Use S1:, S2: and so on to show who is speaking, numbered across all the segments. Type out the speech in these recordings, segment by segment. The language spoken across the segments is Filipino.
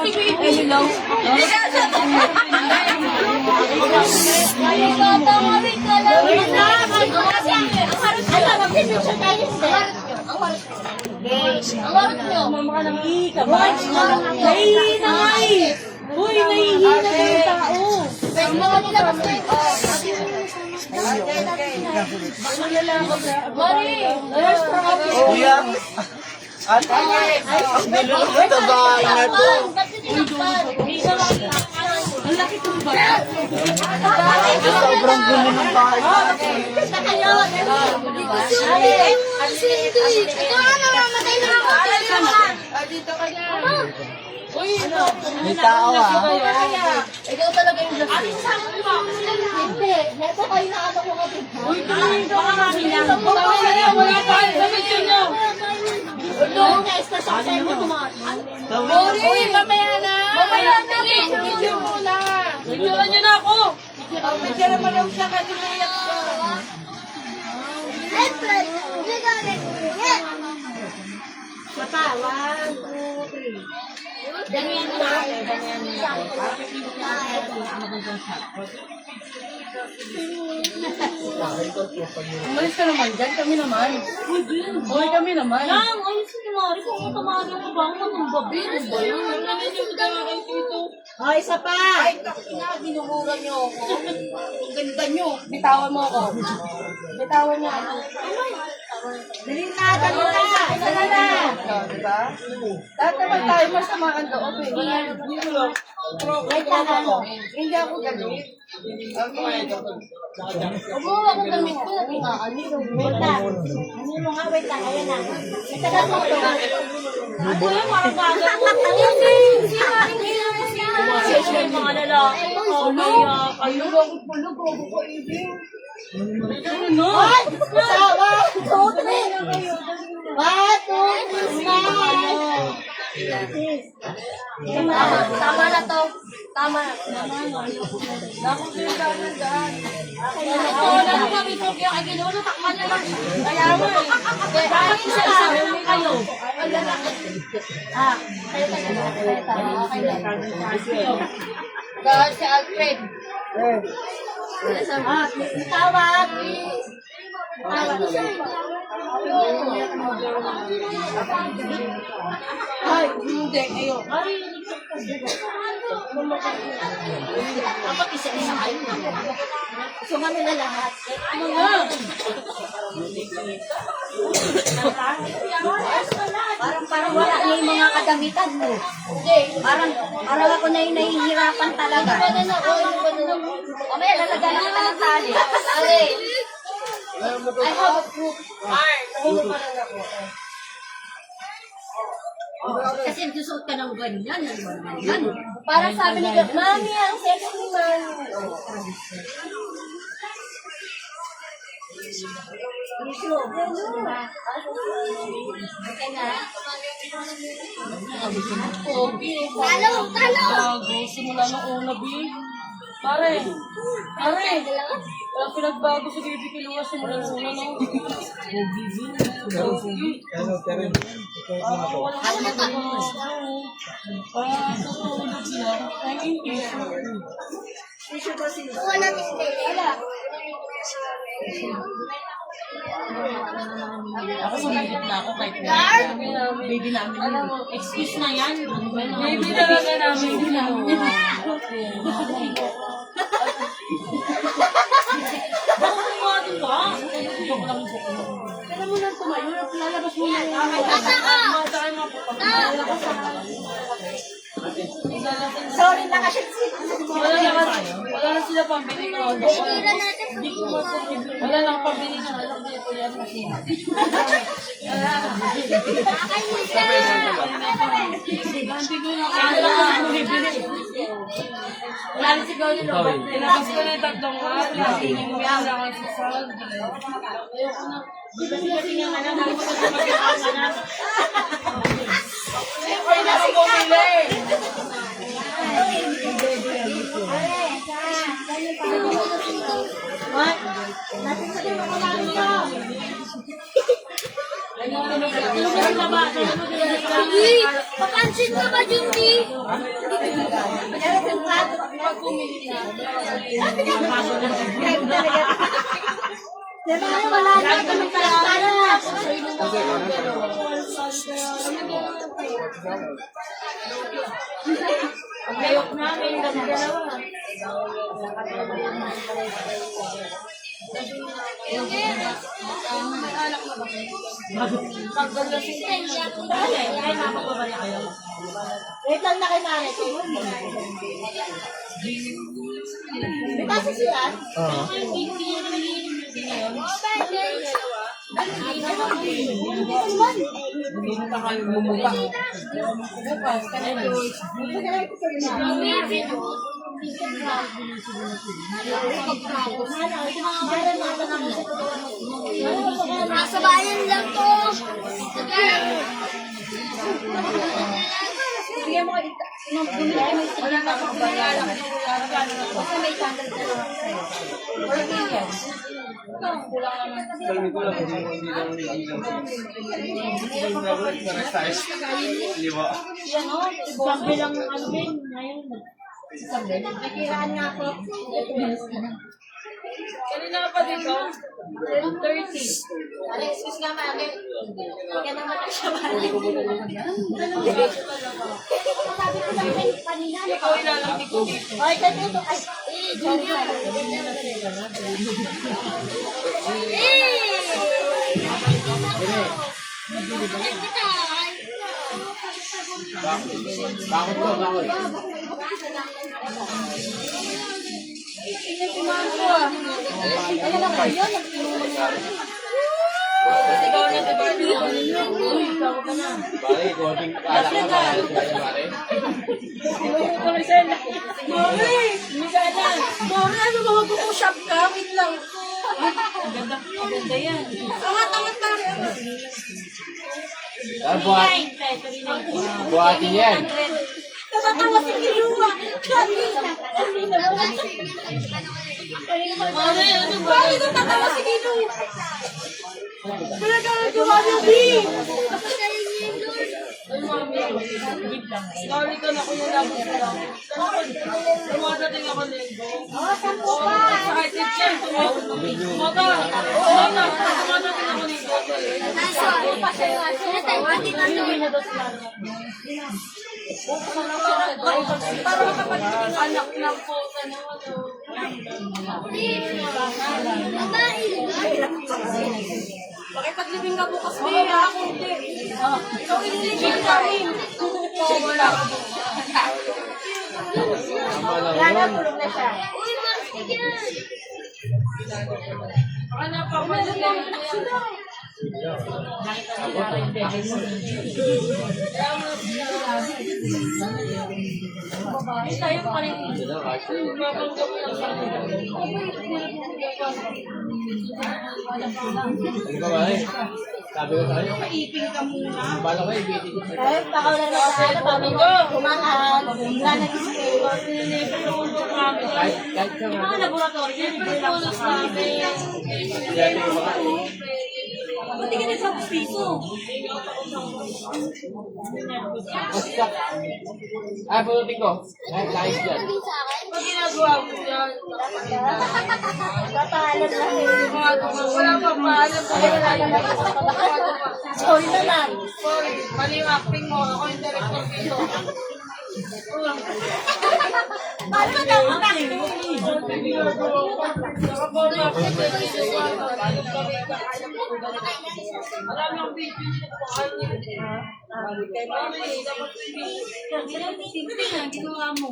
S1: ni Baby. Hello. Ang harap nyo.
S2: Nahihina nga eh. Uy, nahihina na yung tao.
S1: Pwede mo kanila kasi. Mari.
S3: Kuya, at ang gulo ng bahay na to.
S2: Ang laki kong ba?
S3: Sobrang gulo ng bahay na to.
S1: Ito nga namamatay na ako.
S2: Dito ka na.
S3: May tao
S1: Ikaw talaga yung lasing. Hindi. Neto kayo na ano ko kapit.
S2: Uy, tuloy ka nga namin yan. Wala pa. Sabihin nyo.
S1: Doon nga, estasyon sa'yo mo tumakas.
S2: Uy, mamaya na.
S1: Mamaya na.
S2: Video muna. Videoan nyo na ako. Video naman lang siya kanina yan. Mata, 1, 2, 3. Ganyan na. Umalis ka naman dyan, kami naman. Uy, kami naman.
S1: Lang, ayos si Mari. Kung matamagan ko ba ako ng gabi? Ano ba yun?
S2: Oh, isa pa. Ay, binubura niyo ako. Ang ganda niyo. Bitawan mo ako. Bitawan niya ako. Dali na, dali na. Dali na. Diba? Lahat naman tayo masamaan loob eh. Wait lang ako. Hindi ako galit. Okay.
S1: Umuha ko gamit ko na tingaan.
S2: Wait lang. Ano mo nga, wait lang. Ayan na. Itagal mo ito.
S1: Ano yun? Parang bagal ko. Si Maring Hila mo siya. Siyempre yung mga lalaki. Kaya kayo.
S2: Pulog ako ko ibig.
S1: Ano?
S2: Ay! Sawa! 2, 3! 1, 2, 3, smile!
S1: Tama na to. Tama na.
S2: Bakit yung danan dyan?
S1: Wala na kami ito. Kaya kay Ginuno, takman na lang. Kaya mo. Kaya isa-isa. Huli kayo.
S2: Kayo tayo. Okay lang.
S1: Dahil si Alfred.
S2: Tawag! Ay, hindi. Ayun.
S1: Dapat isa-isa kayo.
S2: So nga nila lahat.
S1: Ano nga?
S2: Parang wala na yung mga kadamitan mo. Parang ako na yung nahihirapan talaga.
S1: Mamaya lalagyan na kita ng tali. Ali. I have a proof.
S2: Kasi nagsusuot ka ng ganyan. Ganyan.
S1: Para sabi ni God, Mami, ang sexy man. Talo!
S2: Simula ng una, B. Pare, wala pinagbago sa baby kiluwa simula ng una, no? Ako sumigit na ako kahit baby namin. Excuse na yan. Baby talaga namin.
S1: Bakit mo atin ba?
S2: Kailan mo lang tumayo, lalabas mo na yung sorry na kasi
S1: Wala na sila pambili ng ano.
S2: wala lang pabili ng alam niya ko yan kasi.
S1: Wala na sigaw nila.
S2: Tinapos ko na yung tatlong araw. Umuwi lang ako sa salon.
S1: Di ba sila tinanganan? Dahil mo kasi magkakasanan.
S2: Siyempre na ako bumili.
S1: Uy, papansin ka ba, Jundi? Wala na kami talaga. Ang layok namin, kami dalawa.
S2: Wait lang na kay Mare. May kasi siya.
S3: Oo.
S1: Nasa bayan lang to.
S2: Bigyan mo kayo. Wala na akong bayaran. Kasi may tanggal ka lang sa'yo. Or million. Kulang naman.
S1: Yan o, sabi lang ano din, ngayon.
S2: Nakiraan nga ako.
S1: Kanina pa dito, 30.
S2: Alexis nga Mare. Kaya naman na siya Mare. Sabi ko lang kayo kanina.
S1: Ikaw ilalaki ko dito.
S2: Ay, kasi ito. Ay, junior.
S3: Bakit ko? Bakit?
S2: Ano lang ba yun?
S1: Ikaw na si Barbie. Ikaw ka na.
S3: Pare, konting alak ka ba? Pare?
S1: Mori! Misa na.
S2: Mare, ano ba mag-uusap ka? Wait lang.
S1: Maganda yan.
S2: Angat Mare.
S3: Buhat. Buhatin yan.
S2: Natatawa si Kilua.
S1: Mori, ano ba?
S2: Bakit natatawa si Kilua? Wala ka nagawa niya, B.
S1: Sorry ka na kuya lang ko lang. Dumadating ako linggo.
S2: Sampo pa.
S1: Sa height check. Mata. Dumadating ako linggo. Para makapagiging anak lang po. Pakipaglibing ka bukas niya. Ako hindi. Ikaw ililibing kami. Wala.
S2: Wala na, tulog na siya.
S1: Ano pa ba sila? Tayo pa rin.
S3: Ano ba ba eh? Sabi ko sa'yo. Maiping ka muna. Bala ko, ibitin ko.
S2: Eh, baka wala na sa ano, sabi ko, kumahan, wala na display.
S3: Kahit ka nga.
S1: Mga laboratory, yan yung tulog namin.
S3: Dati ko baka.
S1: Buti ka na sa piso.
S3: Basta. Ah, pulutin ko. Lahis dyan.
S1: Pag ginagawa mo yan,
S2: Papaalam lang eh.
S1: wala pa paalam ko.
S2: Sorry na lang.
S1: Sorry, mali yung acting mo. Ako yung director dito.
S2: Paano ka daw acting?
S1: Marami ang video nito po kayo. Kay Mami, dapat hindi na, ginawa mo.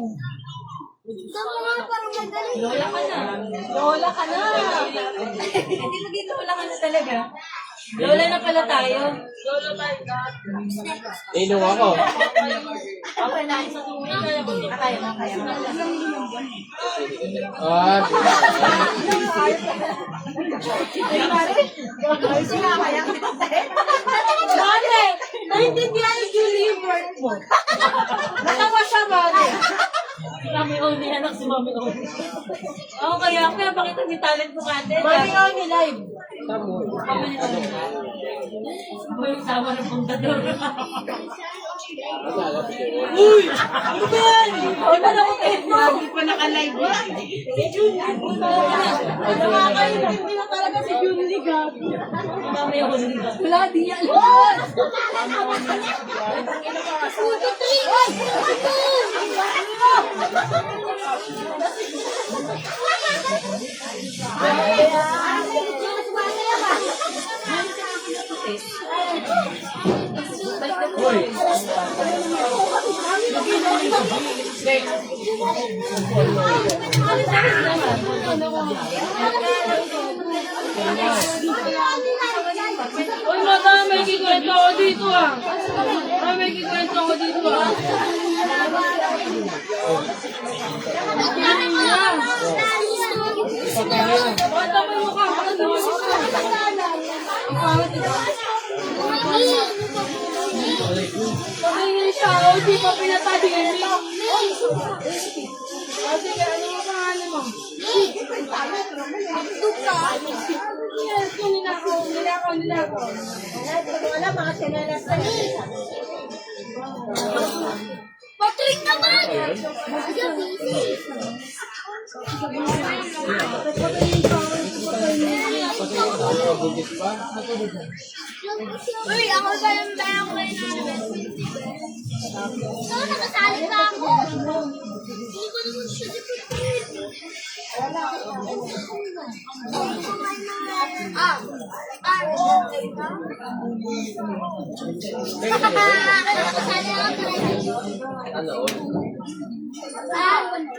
S1: Lola ka na.
S2: Lola ka na.
S1: Hindi maging lola ka na talaga. Lola na pala tayo. Lola tayo ka.
S3: Tinong ako.
S1: Okay na, sa tuwing kaya ko.
S2: Kaya na, kaya na.
S3: Ah,
S2: Mare, naintindihan ni Julie yung word mo. Natawa siya, Mare.
S1: Mami Oni, anak si Mami Oni. Oo, kaya pakita ni talent mo kate.
S2: Mami nga ni live.
S1: Mami Oni. May sama ng punta doon.
S3: Uy!
S1: Ano ba yan? Ay, ba naman ito?
S2: Hindi pa naka-live yan.
S1: Si Junlie. Nakakaintindi na talaga si Junlie, gabi. Mamaya ko nila. Wala, di yan.
S3: Uy!
S1: Uy, mata, may kikwento ako dito ah. Ay, may kikwento ako dito ah. Bata mo yung mukha, bata mo yung mukha. Ang pangit ito. Pagingin siya, o di pa pinatahimik. O sige, ano mo pangalan mo? Yes, kung ninakaw.
S2: Wala, mga sinelas na yun. Patrick naman! Uy, ako ba yung tayo ko rin namin? So, nakasali pa ako. Hindi ko naman siya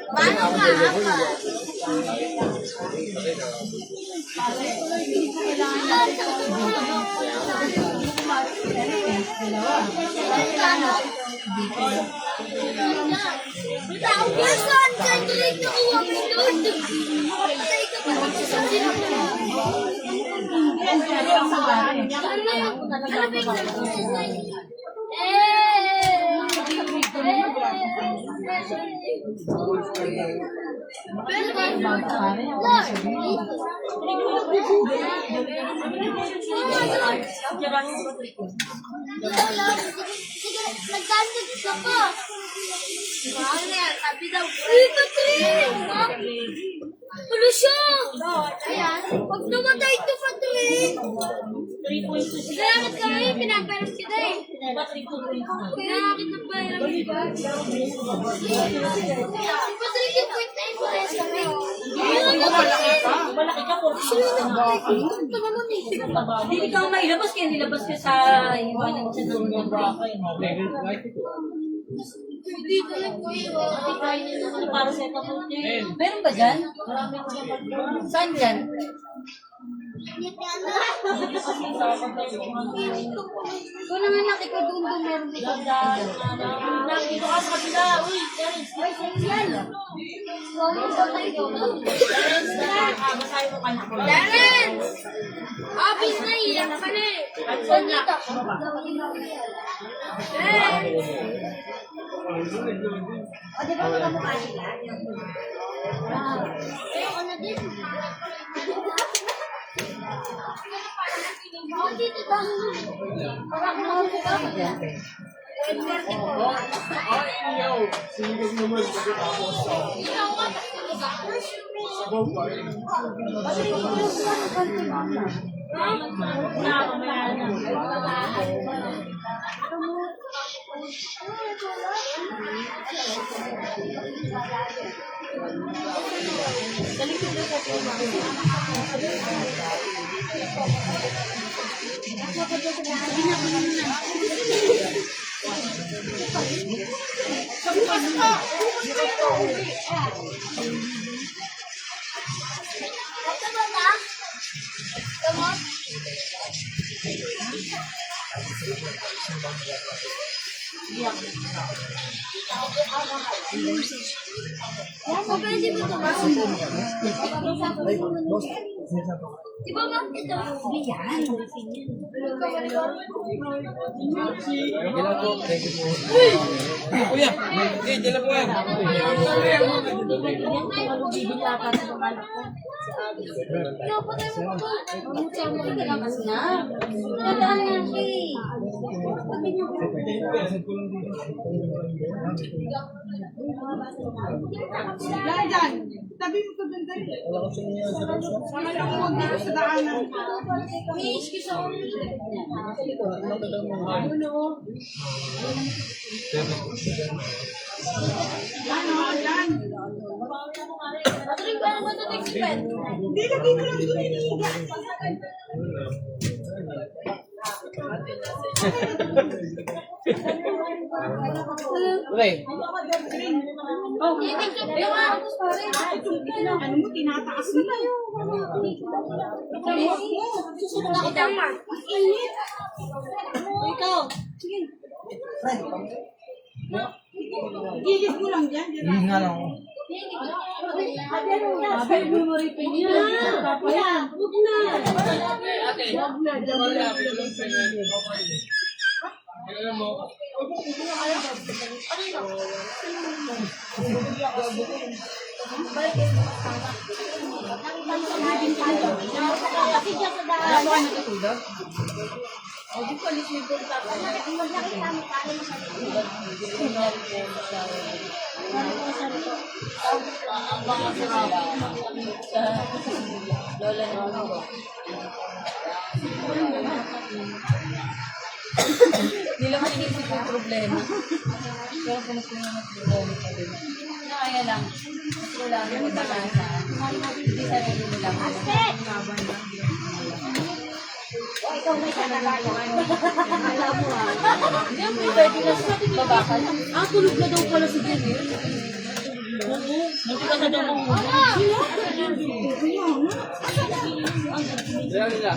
S2: paano ka? Saan ka direct nakuha mo doon? Patay ka pa naman sa nagdandag ka pa. Ano yan? Sabi daw, Patrick! Ano siya? Ayan. Huwag namatay ito, Patrick!
S1: 3.2
S2: Kaya kami, pinaparas kita eh.
S1: Diba 3.2?
S2: Kaya kita paras kita. Si Patrick yung point na yung pares kami.
S1: Malaki ka po.
S2: Ito naman eh.
S1: Hindi ikaw mailabas kaya nilabas ka sa iwanan siya ng mga
S2: Dito lang po yun.
S1: para sa ito po.
S4: Meron ba dyan? Saan dyan?
S2: Kung naman nakikigundo, meron dito.
S1: Nakito ka sa kabila. Uy,
S2: Yan.
S1: basahin mo kanina.
S2: Darren! Obvious na iyak ka na eh. Saan dito? Darren! O, di ba magkamukha sila? Ayoko na din. O, dito ba? Parang nakamukha ka dyan.
S3: Singkat naman pagkatapos sa sabaw pa rin.
S1: Pwede mo ito ba? Di ba ba ito? Yan.
S3: Ilan po? Thank you po. Kuya, dila po yan.
S2: Diyan. Tabi mo ito dun dali. Wala lang huwag dito sa daanan. Ano, dyan. Hindi, lagi mo lang doon inihiga.
S3: Ray.
S2: Ano mo, tinataas nila.
S1: Susunod ako tama. Init. Ikaw. Sige.
S2: Gigit mo lang dyan.
S3: Hindi nga lang ako.
S4: Lola na ako. Hindi naman inisip yung problema. Pero kung ng problema pa din. Kaya lang. Mas wala na yung pag-asa. Hindi sarili mo lang.
S1: Ikaw may kanalayan. Alam mo ah.
S4: Yan, pwede na sa babakal.
S1: Tulog na daw pala si Jenny. Oo. Hindi ka na daw mahulog.
S3: Ilan nila?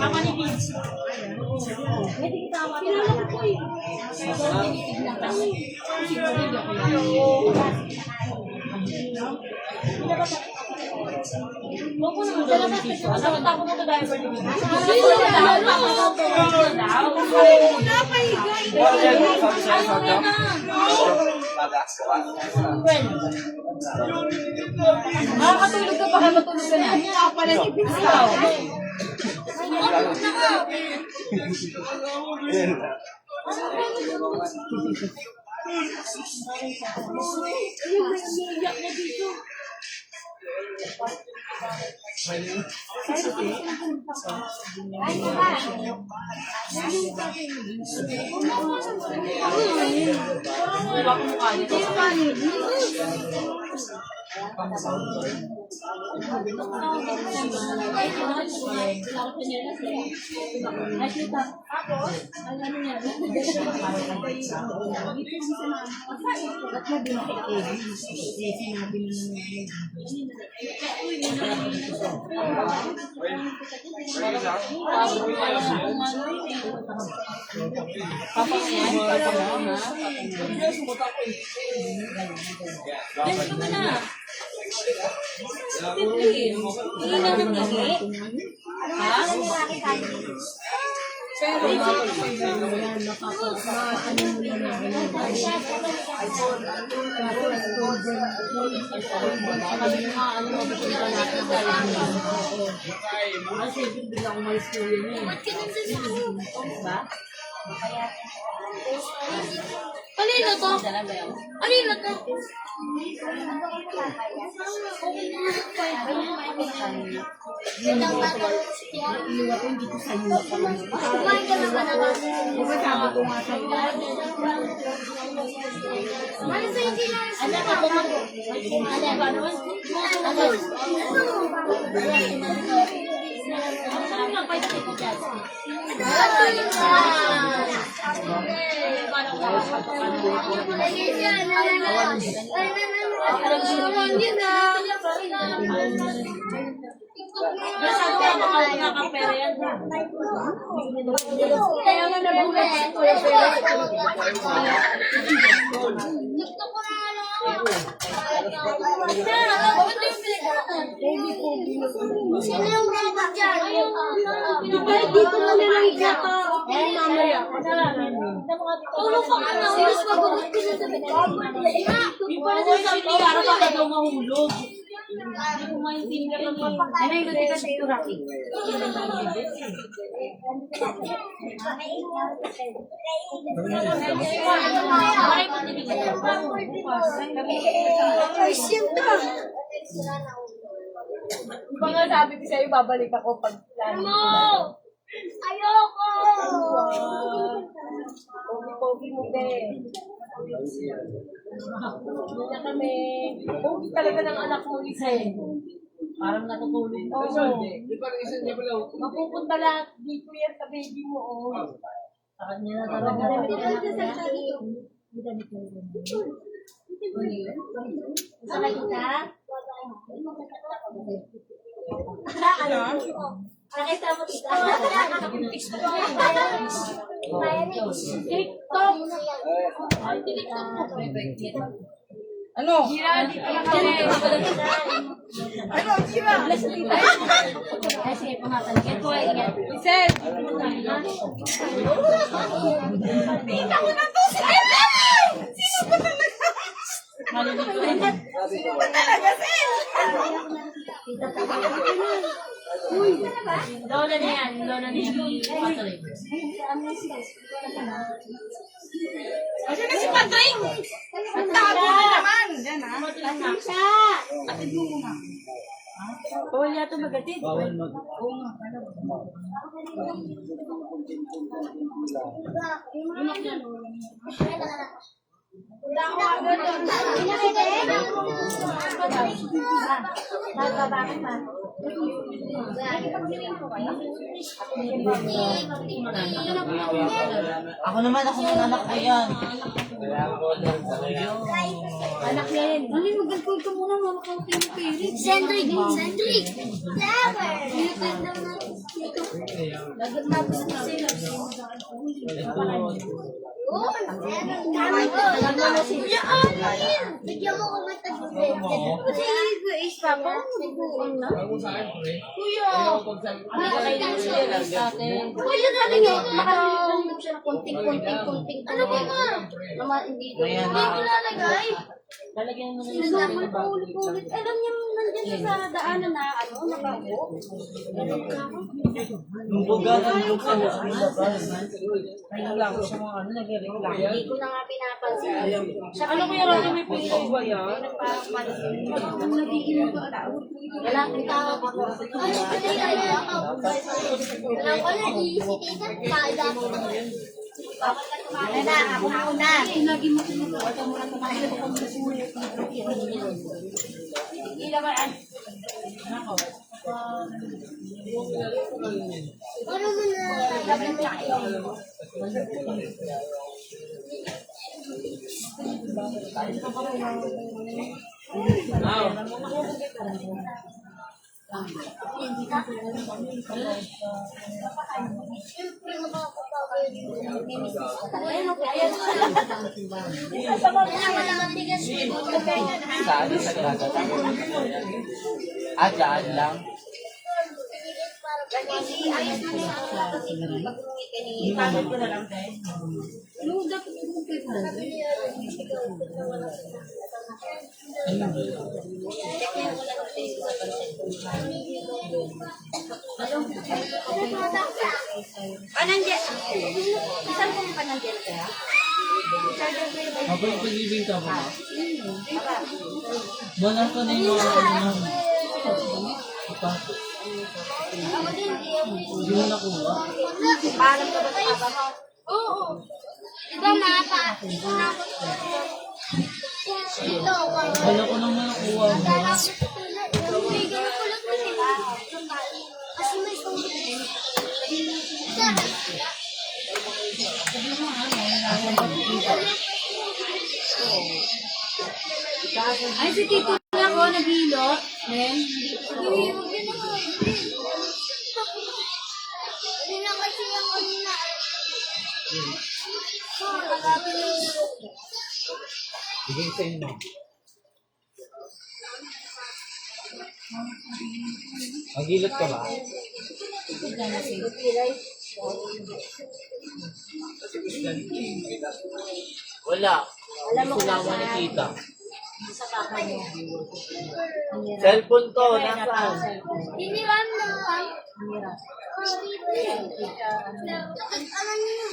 S1: Mama ni Vince. Pwede kita awan. Kilala ko eh. Huwag mo naman dala ng tissue. Dapat ako mo ito diaper ni Vince.
S4: Makakatulog ka pa kaya matulog ka na.
S2: Pala ni Pizza.
S1: Alin na to? Alin na to? Kumain ka na ba naman?
S2: Sabi ko nga sa'yo.
S1: Ano sa'yo kinain? Ano ka ba? Ano? Masyado ka nakakapera yan.
S2: Kaya nga nabulat si Kuya Pera.
S5: Sino yung brother dyan?
S2: Ay, dito na nilang iyaka. Ay, mamaya.
S1: Tulong ka ka na.
S2: Serious pa ba?
S1: Di pa rin sa Tiara baka daw mahulog. Hindi ko maintindihan ng mga.
S2: Ano yung gabi kasi ito, Rocky? Ay, siyempre.
S4: Mga sabi ko sa'yo, babalik ako pag plano.
S5: No! Ayoko!
S4: Pogi mo, be. Wala kami. Pogi talaga ng anak mo, isa eh. Parang natutulog. Oo. Mapupunta lahat dito yan sa baby mo, oh. Sa kanya na talaga.
S2: Sakay kita? Nakita mo kita?
S5: TikTok!
S4: Ano?
S2: Ano, Jira? Ay, sige, pangatan. Get po, ingat.
S4: Isel!
S2: Tita ko na to! Si Ellen! Sino ba talaga? Talaga, Sel!
S1: Lola na yan. Lola ni Patrick.
S2: Kasi na si Patrick! Ang tago na naman! Diyan, ha?
S1: Anak.
S2: Bawal yato magatid.
S3: Bawal mag...
S6: Ako naman, ako ng anak ko yan.
S2: Anak niya yan. Ano yung mag-alcohol ka muna, mama ka kayo Felix?
S5: Sandrick! Sandrick! Clever! Nilipad daw na dito.
S2: Tapos na sila.
S5: Oo! Alam mo na si Kuya Alin! Bigyan mo ko matagulay.
S2: Kasi is pa po.
S5: Kuya!
S2: Kuya galing yun. Makalimutan mo siya ng konting. Ano ba ma? Mama, hindi ko.
S6: Ayan.
S5: Hindi ko lalagay.
S1: Lalagyan mo na yung
S2: Sinasabay pa ulit. Alam niya nandiyan siya sa daanan na nakaupo.
S6: Yung bugaran yung sa labas.
S4: Ayun lang, sa mga ano, nag-ring lang.
S2: Hindi ko na nga pinapansin. Siya
S1: Ano kaya Rocky may pili?
S4: ba yan?
S2: parang pansin. Nagiginom ba tao? Wala, may tawag ako.
S5: Ano ba nilagay ako? Alam ko na, si Tita, kaida ko.
S2: Ano na, ako na. Lagi mo kinukuha mo na kumain ko kung gusto mo yung
S5: Ano mo na? Siyempre, makakapagay yung
S2: Ayun, ayan.
S5: wala kang tigas.
S6: Saan sa dagat? Dyan lang.
S2: Ayos na niya ang lakas ni
S1: Ipagod ko na lang, te.
S2: Yung dapat yung Panandiyan. Isang kong panandiyan kaya?
S6: Ako yung pag-ibig ka ba? Banar ko na yung mga ano. Hindi mo nakuha.
S2: Paalam ka ba sa papa mo?
S5: Oo. Diba mapa? Ito,
S6: Wala ko naman nakuha mo.
S5: may ginakulot mo sila. Kasi may sungkit.
S1: Ay, si Tito na ako, naghihilot. Men,
S5: Hindi na kasi yung kanina.
S3: Bigay sa inyo. Magilot ka ba? Wala. Alam mo na nakita. Cellphone ko, nasaan?
S5: Hiniram na lang. Ano niyo?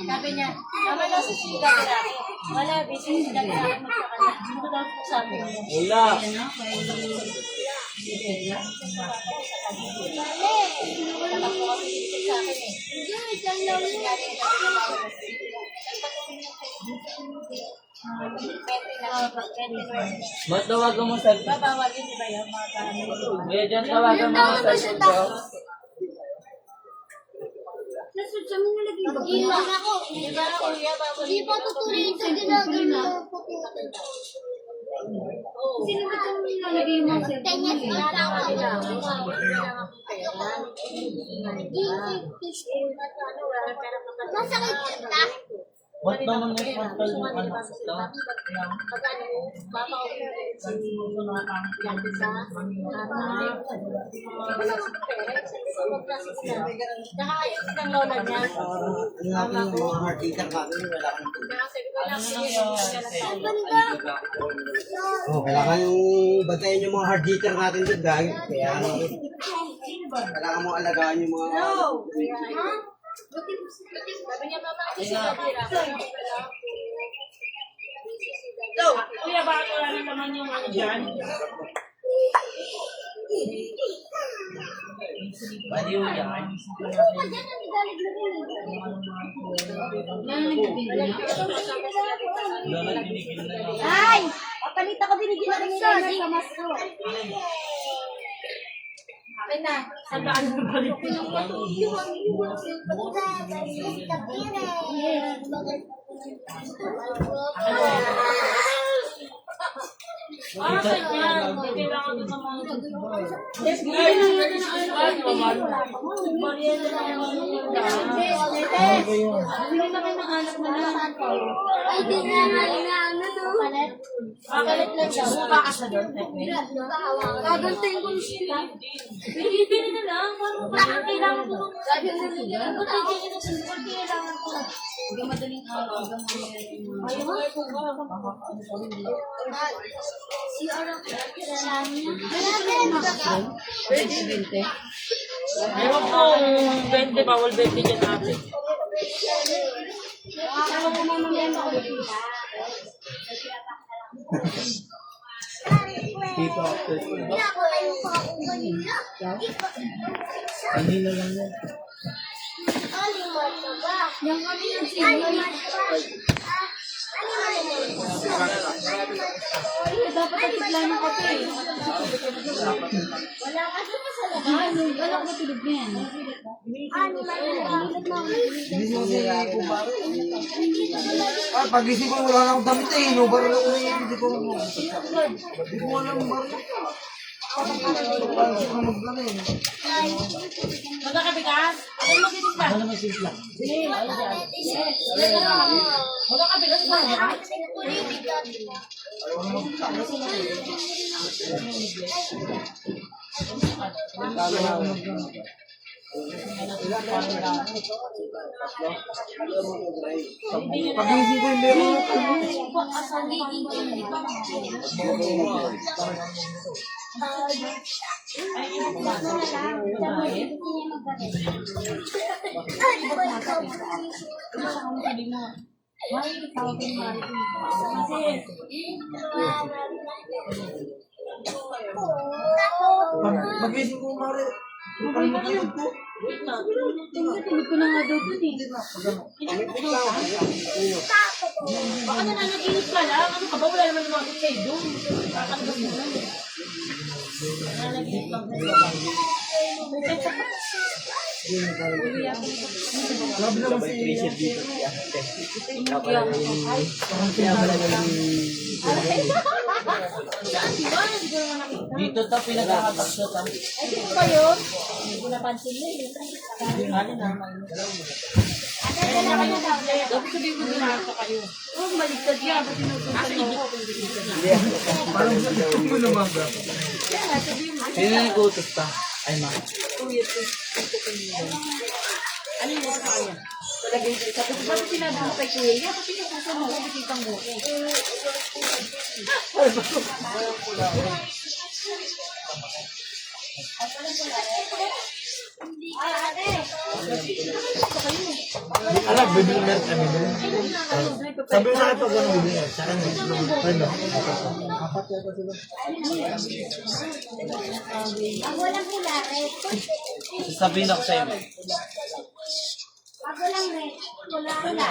S1: sabi niya, tama daw sa sila dati. Wala, busy sila dati magkakala. Hindi ko daw po sabi mo.
S3: Wala. Ba't tawagan mo sa cellphone?
S1: Babawagin di ba yun? Mga gamit.
S3: Kuya, dyan tawagan mo sa cellphone ko.
S5: Iwan ako. Hindi pa tutuloy sa ginagawa ko. Sino ba itong nilalagay mo sa kanya? Masakit ka?
S3: Ba't naman may pantal yung anak ko?
S1: Tsaka ayos ng lola niya.
S6: Ang laki ng mga heart eater natin, wala kang Oh, kailangan yung bantayan yung mga hard hitter natin doon, guys. Kaya kailangan mo alagaan yung mga...
S1: Sabi niya, mama, ako si Kadira. Kuya, bakit wala na naman yung ano dyan?
S3: Baliw yan.
S5: Ay! Kapalit ako binigyan ako ng sa masko.
S1: Akin na. Saan ba ano balik? Ah, kanya. Kailangan ko ng mga yes,
S5: Ay, di na nga ano to.
S1: Pakalit lang siya. Mukha ka sa doon.
S5: Gagantayin ko siya.
S1: Bili na lang. Parang kailangan ko. Sabi na nila. Kailangan ko. Hindi madaling araw.
S5: Si Arang
S1: Ewan ko, 20, bawal 20 dyan natin.
S3: Dito after ko.
S5: Hindi ako ayun pa ako kanina.
S3: Kanina lang yan.
S5: Animal ka ba? Yung kami yung animal ka.
S1: Dapat ang tiplano ko ito eh.
S5: Wala ka doon sa labas.
S1: Wala ko matulog na yan.
S5: Animal ka.
S6: Hindi mo siya kumpara. Ah, pagising ko wala na akong damit eh. Inubar lang ko na yun. Hindi ko alam ang bar. Pagising ko magdala eh.
S1: Magkakabi ka? Ako maginig ka.
S3: Ano naman simpla?
S1: Magkakabi ka sa ba?
S6: Pagising ko yung meron ako. Pagising ko mare. Pagkakalimutan ko.
S1: Tulog ko na nga daw dun eh. Baka nananaginip ka lang. Ano ka ba? Wala naman lumabot kayo dun. Kakatulog mo lang eh. Nananaginip lang.
S6: Grabe naman si
S3: Dito ta pinagkakatakso ta.
S1: Ito ba yun? Hindi ko napansin yun.
S4: Dapat sabihin mo din nasa kayo. Oh, maligtad yan. Ba't tinutusan mo?
S6: parang sa mo lumaga.
S3: Sino nag-utos ta? Ay, ma.
S4: Ano yung sa kanya? Talagay dito. Sabi sinabi mo kay Kuya, yan, kasi yung puso mo, kumikitang mo.
S6: Alam, bibili meron kami doon. Sabi mo sa akin pag ano bibili. Sa akin, ano? Apat yata sila.
S5: Pag walang hula, red.
S3: Sasabihin ako sa'yo.
S5: Pag walang red, wala hula.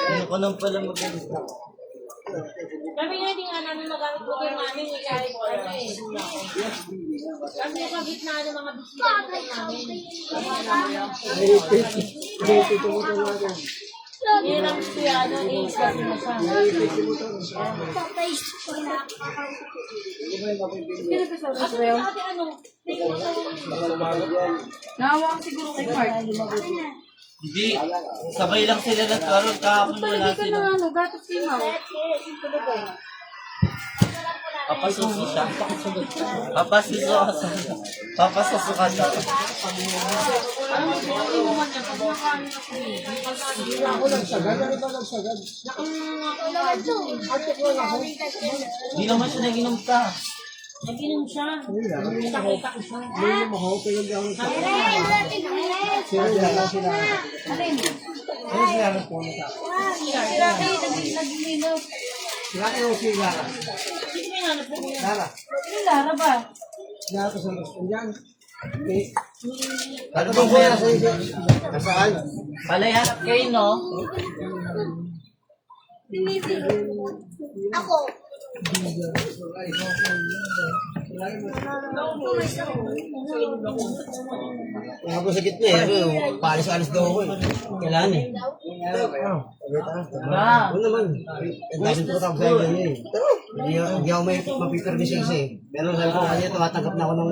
S3: Ano ko nang pala mag-alista?
S1: Sabi nga, hindi nga namin magamit po yung namin kahit ano eh. Kasi sa gitna ng mga bisita namin. Yan ang gusto yan, ano, eh, kasi na siya. Ate, ano,
S4: Nahawa ko siguro kay Mark.
S3: Hindi. Sabay lang sila nagkaroon. Kahapon wala sila.
S4: Ano, gatos simaw.
S3: Papasuso siya. Papasuso ka sa... Papasuso ka siya. Hindi naman siya nag-inom ka.
S1: nag-inom siya. Nakita ko siya.
S4: Si Rocky, nag-inom.
S6: Sila kayo si Lara.
S1: Sino may hanap po niya?
S6: Lara.
S4: Yung Lara ba?
S6: Lara ko sa gusto niyan. Ano bang kuya sa iyo? Nasaan?
S3: Palayanap kayo, no?
S5: Ako.
S6: Ako sa gitna eh. Palis-alis daw ako eh. Kailangan eh.
S3: Ba?
S6: Ano naman? Ang daming tutang sa inyo eh. Hindi ako may mapipirmising eh. Pero sabi ko kanina, tumatanggap na ako ng...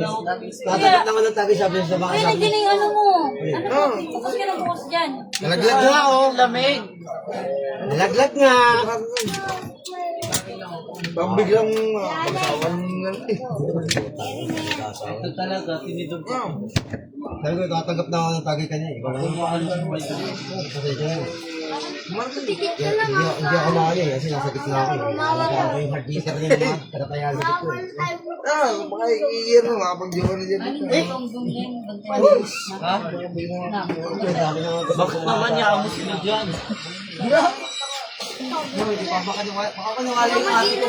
S6: Tumatanggap na ako ng tabi sabi sa mga
S1: Ay,
S6: sabi.
S1: nandiyan yung ano mo. Ano mo? Bukas ka na bukas dyan.
S6: Nalaglag nga ako.
S3: Lamig.
S6: Nalaglag nga. Bang biglang pagkawan lang eh.
S3: Ito talaga, tinidog ko.
S6: Sabi ko, tumatanggap na ako ng tagay kanya eh.
S3: Kung ano siya may
S6: Pasensya na eh. Hindi ako maano eh, kasi nasa gitna ako eh. Nasa ako yung hard hitter niya naman, pero kaya sa gitna eh. Baka i-year mo, makapag-jowa na dyan.
S3: Ha? Bakit naman niya mo sila dyan?
S6: Baka kanungali yung ate ko.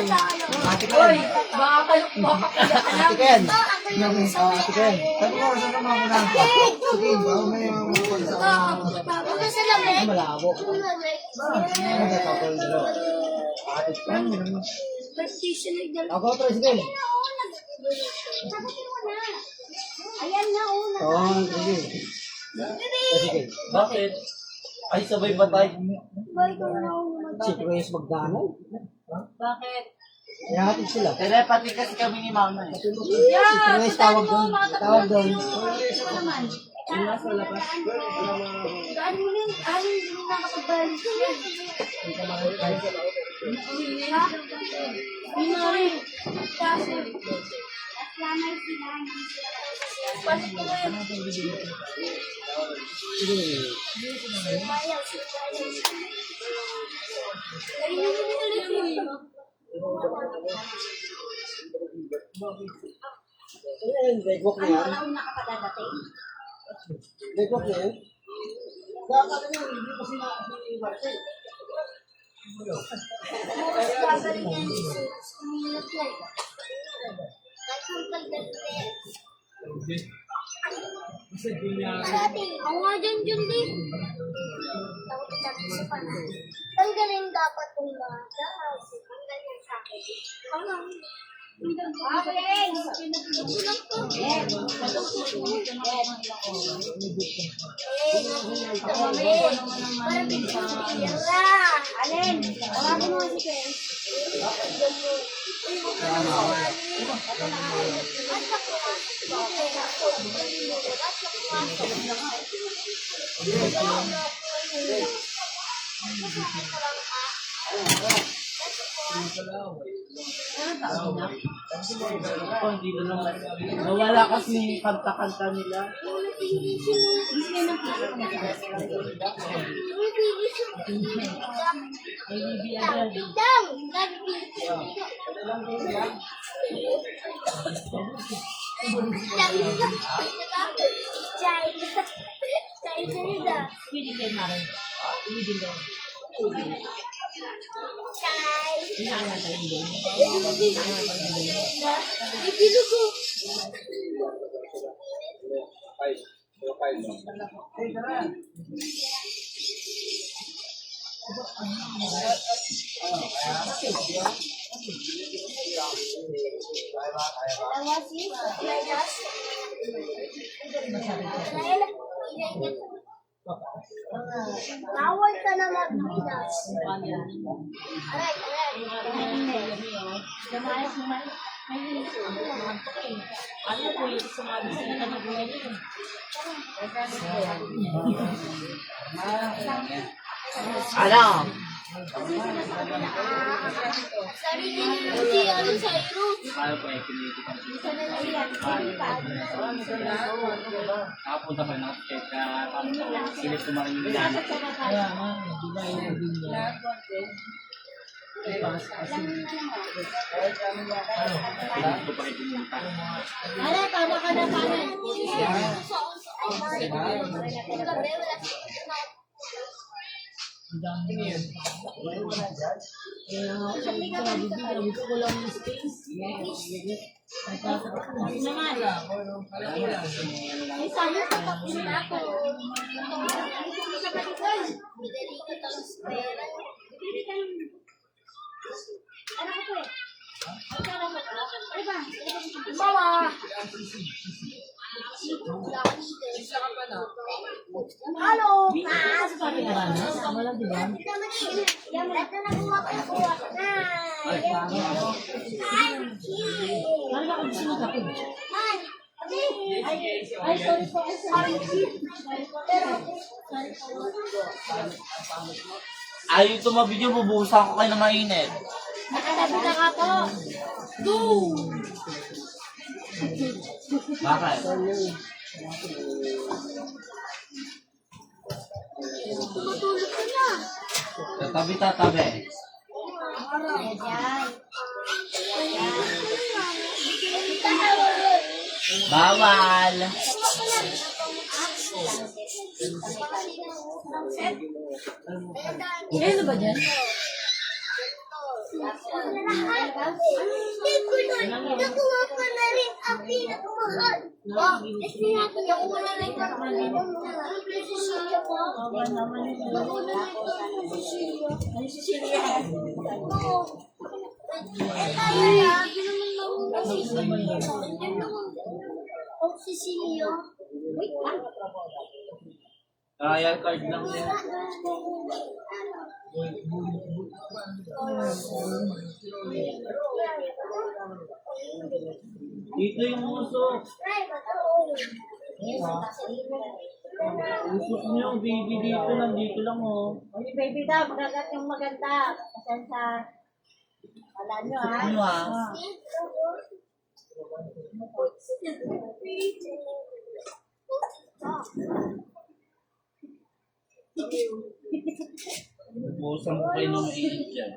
S6: Ate ko yan. Ate ko yan. Ate ko yan. Sabi ko, saan naman ako na? Sige, baka may mga sa
S5: Ano sa lamig?
S6: malabo. Ano sa tapos dalawa? Ate ko yan. Ako, president.
S5: Ayan na, una.
S6: Oo, sige. Sige.
S3: Bakit? Ay, sabay ba tayo?
S6: Sige, kayo sa magdanay.
S1: Bakit?
S6: Kaya hatid sila.
S3: Telepathy kasi kami ni Mama eh.
S1: Yeah,
S6: Sige, tawag doon. Tawag doon.
S5: Daan mo rin, aling hindi nakakabalik yan.
S1: Minari.
S5: Kasi, lamay sila.
S1: Pasok ko yan.
S5: Bayaw, bayaw. Dali na mo ulit yun.
S6: Legwak na yan.
S5: Wala nakapagdadating.
S6: Legwak na yan. Kaya ka rin hindi pa sila si
S5: Babalik yan. Minute lang. Kahit kung pagdating. Sa atin, ako nga dyan din. Takot sa panahon. Tanggalin dapat yung mga gas. Tanggalin sa akin. Alin? Tawagin mo si Ken.
S4: Nawala kasi kanta-kanta nila. Pwede kayo na rin. Pwede daw.
S5: Bawal ka na mag-bilas. Aray,
S1: Ano po yung sumabi sa nagagawin niyo?
S3: Ano?
S5: sarili niyo si ano sa iro.
S3: Paano po yung pinitikan?
S5: Isa na lang yan.
S3: Nakapunta pa na check na silip ko maraming ginanap.
S4: Kaya nga, di ba yung din niya?
S3: Ito pa rin pumunta.
S1: Ano, tama ka na paano?
S4: Ang dami yun. Kaya nga, sabi ko lang yung space.
S1: Naman.
S5: Ay, sana sa papunta ko. Madali ka tapos pera. Ano ka po eh? Ano ba? Mama! Halo! Mas!
S4: Wala, di ba?
S5: Lahat na nakuha na.
S4: Ano ba kung gusto mo kapit?
S5: Ay, sorry po. Ay, sorry. Pero,
S3: Ayaw tumabi niyo, bubuhusan ko kayo ng mainit.
S5: nakatabi na ka po.
S3: Bakit?
S5: Tumutulog ka na.
S3: Tatabi. Bawal.
S1: Ano ba dyan?
S5: Nakuha ko na rin ang pinakamahal. Nakuha na rin ang Cecilia po. Nakuha na rin ang Cecilia.
S1: Ano si Silvia?
S5: Oo. Eh, tayo na. Nakuha si Cecilia. Oh, Cecilia. Wait,
S3: Trial card lang yan. Dito yung usok. Usok niyo, baby dito lang,
S1: Uy, baby daw, magagat yung maganda. Asan sa... Wala nyo, ha?
S3: Ano ah? Bubuhusan ko kayo ng mainit dyan.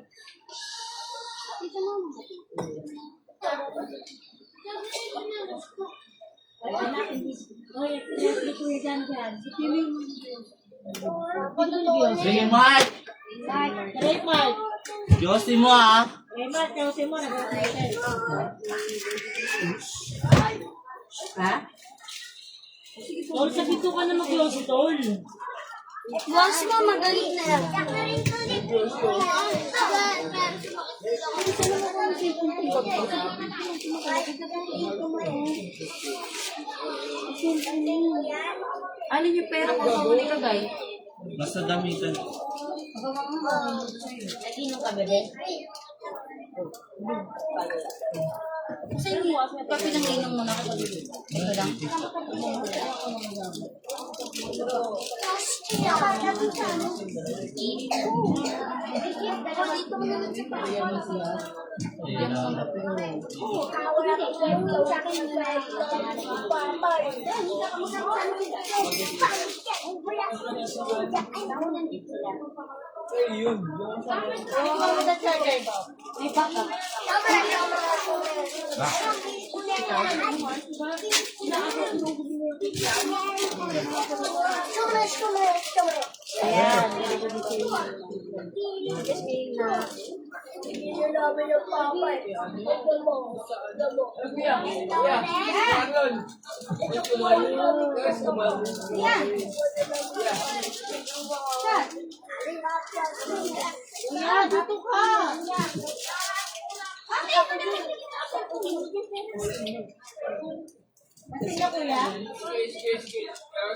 S1: Uy, pinag-ikuya dyan.
S3: Sige, Mark!
S1: Raymart!
S3: Josie mo ah!
S1: Raymart, kasi mo, nag-ikuya.
S4: Ha?
S1: Tol, sa dito ka na mag-close, Tol.
S5: Boss mo, magaling na lang.
S2: Ano yung pera ko sa mga nilagay?
S3: Nasa damitan.
S1: Nag-inom ka, bebe?
S2: Kasi yung kape ng inom mo na ako. Ito lang.
S1: May backup. Ayan.
S2: Kuya, dito ka.
S1: Kasi na,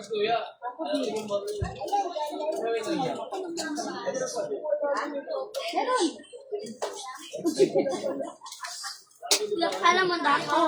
S1: kuya.
S5: Alam mo na ako.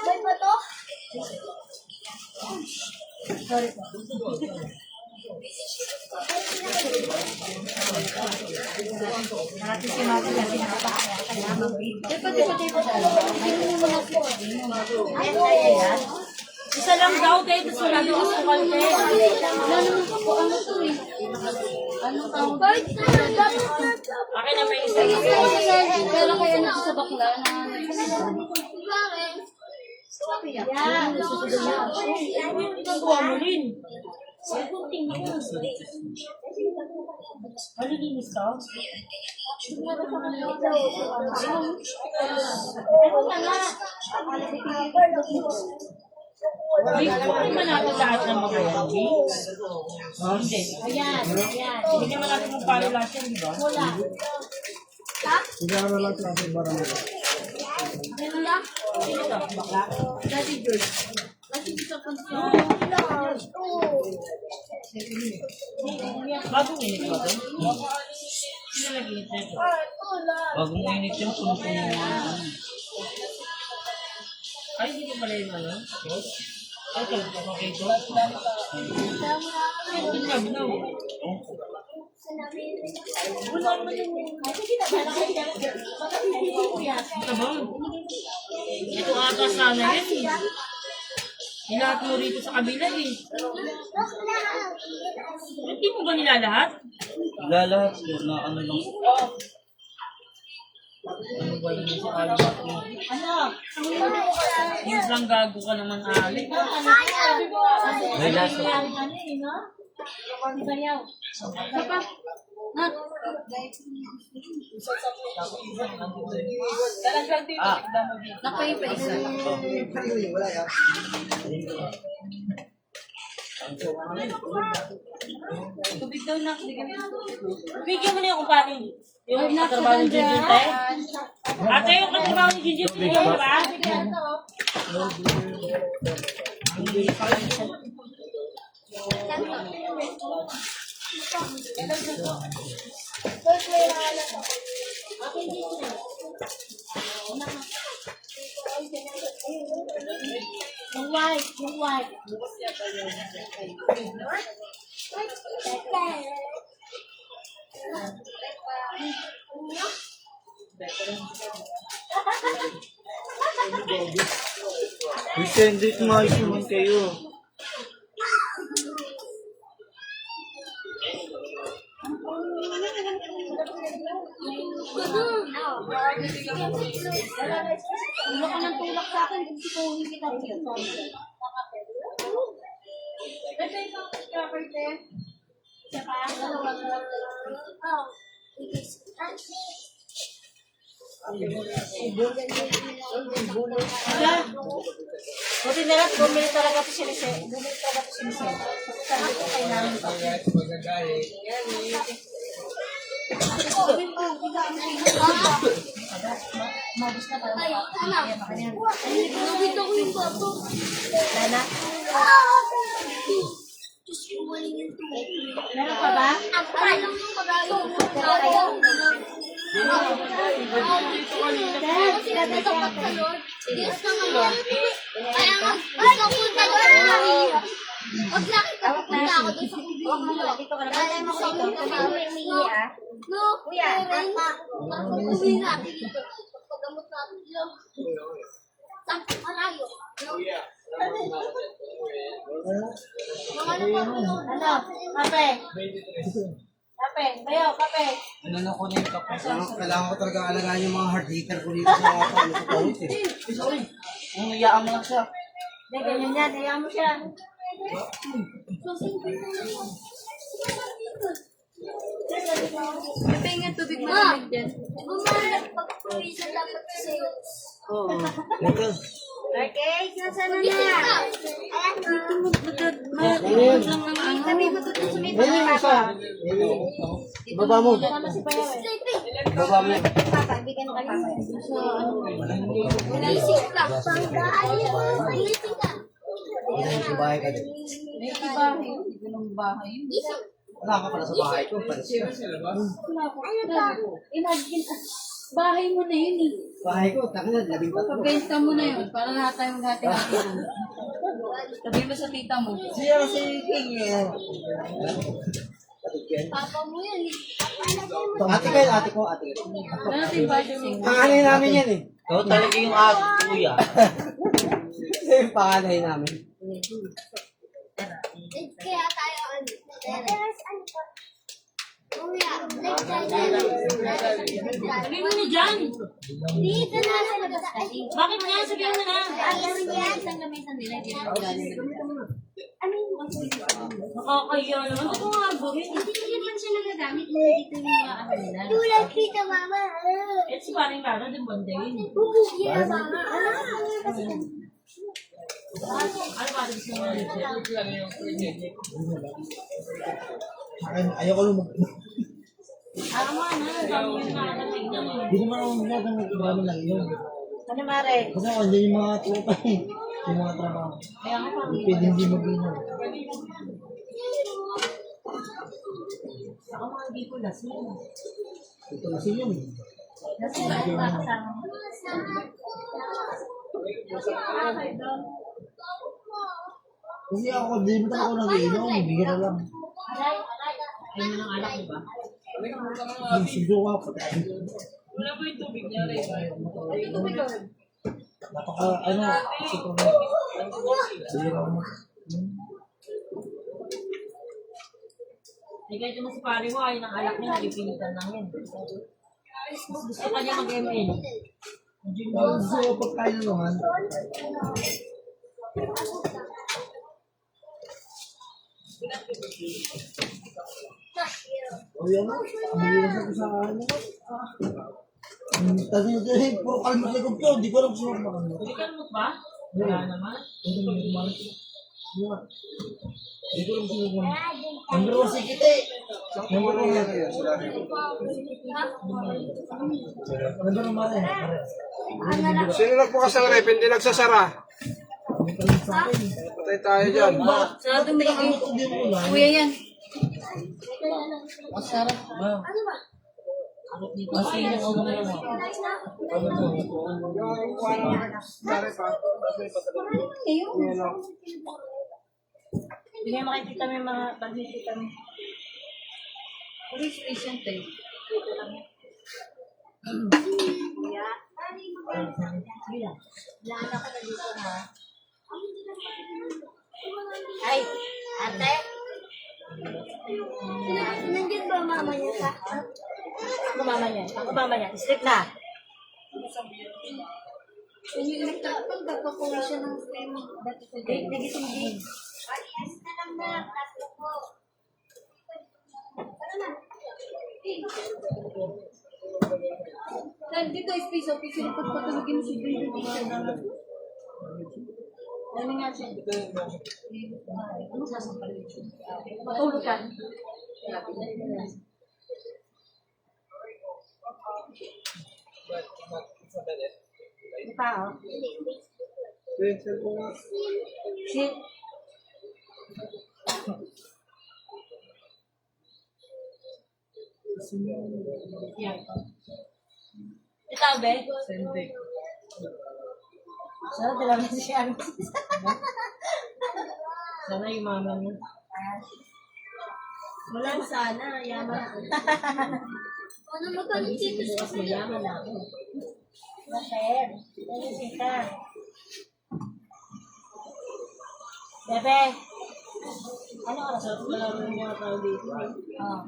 S5: May ba to?
S1: Isa lang daw, kayo. Tapos wala daw sa kalte. Akin na may isa.
S2: Pero kaya na sa bakla na
S1: Yan. Ginagawa mo rin. Kunting yun. Malilinis ka? Pero tala. Hindi naman natin lahat ng mga yan. Hindi. Ayan. Ayan. Hindi naman natin kung paano lahat yan, di ba? Wala.
S6: Sigara lang sa ating barangay.
S1: Ano lang? Sino to? Bakla?
S2: Daddy George. Kasi sa pansyon.
S3: Bagong init ba ito? Sino nag-init na ito? Bagong init yung puno-puno mo. Ay, hindi ko pala yung ano? Ay, ito. Okay ito. Hindi na, binaw. Ito ba? Ito ata sana yan eh. Nilahat mo rito sa kabila eh. Hindi mo ba nilalahat? Nilalahat ko na ano lang. Ano ba yun sa alamat mo?
S1: Ano?
S3: Yung lang gago ka naman alik.
S1: May lasa. Ano eh, no? Sayaw.
S2: Papa, na. Nakain pa isa.
S6: Wala yan.
S2: Tubig daw na.
S1: Bigyan mo na yung kumpare. Yung katrabaho ni Jinjin tayo. Ate, yung katrabaho ni Jinjin tayo, di ba? Yung white, yung white.
S3: Weekend date maayos naman kayo.
S2: Tulak ka ng tulak sa akin, hindi ko hindi kita dito. Ito yung scrapper, te. Isa pa?
S5: Oh, bilis.
S2: Wala. Buti na lang, bumili talaga ito si Lise. Bumili talaga ito si Lise. Sabi ko kailangan pa. Mabos na parang
S5: Nakita ko yung bato.
S2: Lana,
S5: Diyos ko, waling yung tubig.
S2: meron pa ba?
S5: Ang palang yung pag-ayaw mo. Sinabi ko pag sa Lord, Diyos na ngayon. Kaya nga, gusto ko talaga. Pag laki ka, pupunta ako doon sa kulungan.
S2: Dito ka
S5: Kaya
S2: naman.
S5: mo sa inyo kami umiihi ah. No, kuya, uwi natin ito. Pagpagamot natin yun. Sa malayo. Mga napapalong.
S2: Ano? Kape. Kape. Bayo, kape.
S6: Kailangan ko talaga alagaan yung mga hard hitter ko dito sa mga ano sa tawid eh. Sorry. Umiyaan mo lang siya.
S2: Hindi, ganyan yan. Hayaan mo siya.
S5: Pahinga tubig malamig din. Bumanat pag-provision dapat sa'yo.
S6: Oo. Ito.
S2: Okay, nasa na
S5: Gising
S2: na?
S5: ka.
S2: Sabi mo doon sa may
S6: Ayun yung isa. Baba mo.
S2: Sama si Bayo eh.
S5: Sleeping.
S6: Baba mo.
S2: Papa, bigyan mo kay Papa.
S5: Gising ka. Gising ka.
S6: Sa bahay ka din.
S2: May bahay. Hindi ng bahay.
S5: Gising.
S6: Wala ka pala sa bahay ko. Palis ka.
S2: Imagine, bahay mo na yun eh.
S6: Bahay ko, taka na, 13.
S2: Pabenta mo na yun. Para lahat tayong hati-hati. Sabi mo sa tita mo.
S6: Siya si King eh.
S5: Papa mo yan.
S6: Ate ko yun, ate ko, ate ko.
S2: Ano natin budget mo?
S6: Panganay namin yan eh.
S7: Ikaw talaga yung ate, kuya.
S6: Siya yung panganay namin.
S5: Kaya tayo ano. Kuya, next time.
S3: Sabi mo na dyan.
S5: Dito na sa labas.
S3: Bakit na? Sabi mo na.
S5: Ayaw yan.
S3: Nakakaya naman. Ito nga ba?
S5: Hindi kasi lang siya nagagamit. Dito yung mga ano nila. Tulad kita, mama.
S3: Eh, si paring Lara, din banda yun.
S5: Bubugi na, mama.
S3: Ano ba rin sa mga
S6: Ayoko lumag...
S3: Ano nga na, ang dami yung nakakalaig naman.
S6: Hindi naman ako magandang nagtrabaho lang yun.
S2: Ano Mare?
S6: Kasi ako, hindi yung mga tropa eh. Yung mga trabaho.
S3: Kaya nga parang
S6: Pwede hindi mag-inom.
S3: saka mga hindi ko last yun.
S6: Ito kasi yun.
S2: Kasi ba kasama mo?
S6: Kasi ako, hindi mo ako nag-inom. Bigyan na lang.
S3: Ayun mo ng anak mo ba?
S6: Yung siguro ako.
S3: Wala po yung tubig niya rin.
S6: Napaka, ano, super mo. Sige mo.
S3: Eh, kahit naman si pare mo, ayun ang alak niya, nagpipilitan lang yun. Mas gusto ka niya mag-ML.
S6: Gusto ko pagkain na naman. O yan na. Amilihan ako sa ano. Kasi puro kalmot likod ko. Hindi ko alam gusto ko makano.
S3: Hindi ka lumot ba? Wala naman.
S6: Hindi ko alam kumalit. Hindi ko alam gusto ko makano. Number 1 si Kite. Number 1 yan. Number 1 mare.
S8: Sino nagbukas ng rep? Hindi nagsasara. Patay tayo dyan.
S2: Saradong may kuya yan. Masarap.
S5: Ano ba?
S3: Masino ko na yun.
S2: Hindi mo makikita mo yung mga pag-nakita mo. Police station tayo.
S5: Lala ka na dito ha.
S2: Ay, ate.
S5: Nandiyan ba mama niya ka?
S2: Ako mama niya. Ako mama niya. Sleep na.
S5: Yung electric pag nagpapuwi siya ng flame. Negative din. Yes na lang na. Tatlo po. Ano na?
S2: Dito is piso na pagpatulogin si baby. Ano nga siya? Ano sasampalin siya? Matulog ka. May tao? Si... Yan. Ikaw, be? Sana talaga siya.
S3: Sana yung mama mo.
S2: Wala sana, yaman.
S5: Ano magaling dito sa
S3: Mas mayaman na ako.
S2: Bakit? Ano sita? Bebe! Ano oras?
S3: Sa wala rin mga tao dito.
S2: Oh.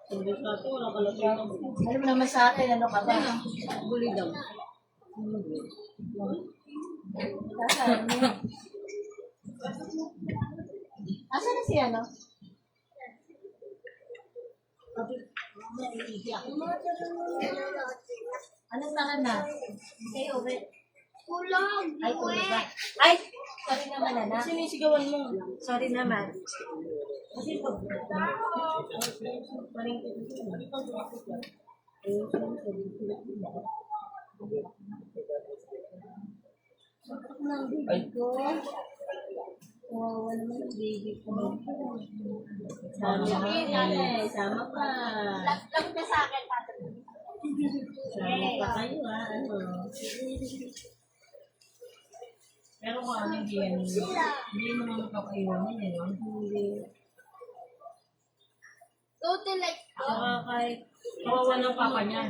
S3: Sabi sa ato, wala ka lang.
S2: Alam mo naman sa akin, ano ka ba?
S3: Buli daw.
S2: Asa na siya, no? Anong naman na? Kayo, be?
S5: kulang.
S2: Ay, tulog ba? Ay! Sorry naman, anak.
S3: Sinisigawan mo.
S2: Sorry naman. Kasi pag...
S7: Ay,
S2: Kawawa naman ang baby ko. Sama ka, nanay. Sama ka.
S5: Lang ka sa akin, tatlo.
S2: Sama pa kayo, ha? Ano?
S3: Pero kung ano hindi mo naman makakaiwanan eh. No?
S2: Hindi.
S5: Total like,
S3: Saka kahit kawawa ng papa niya.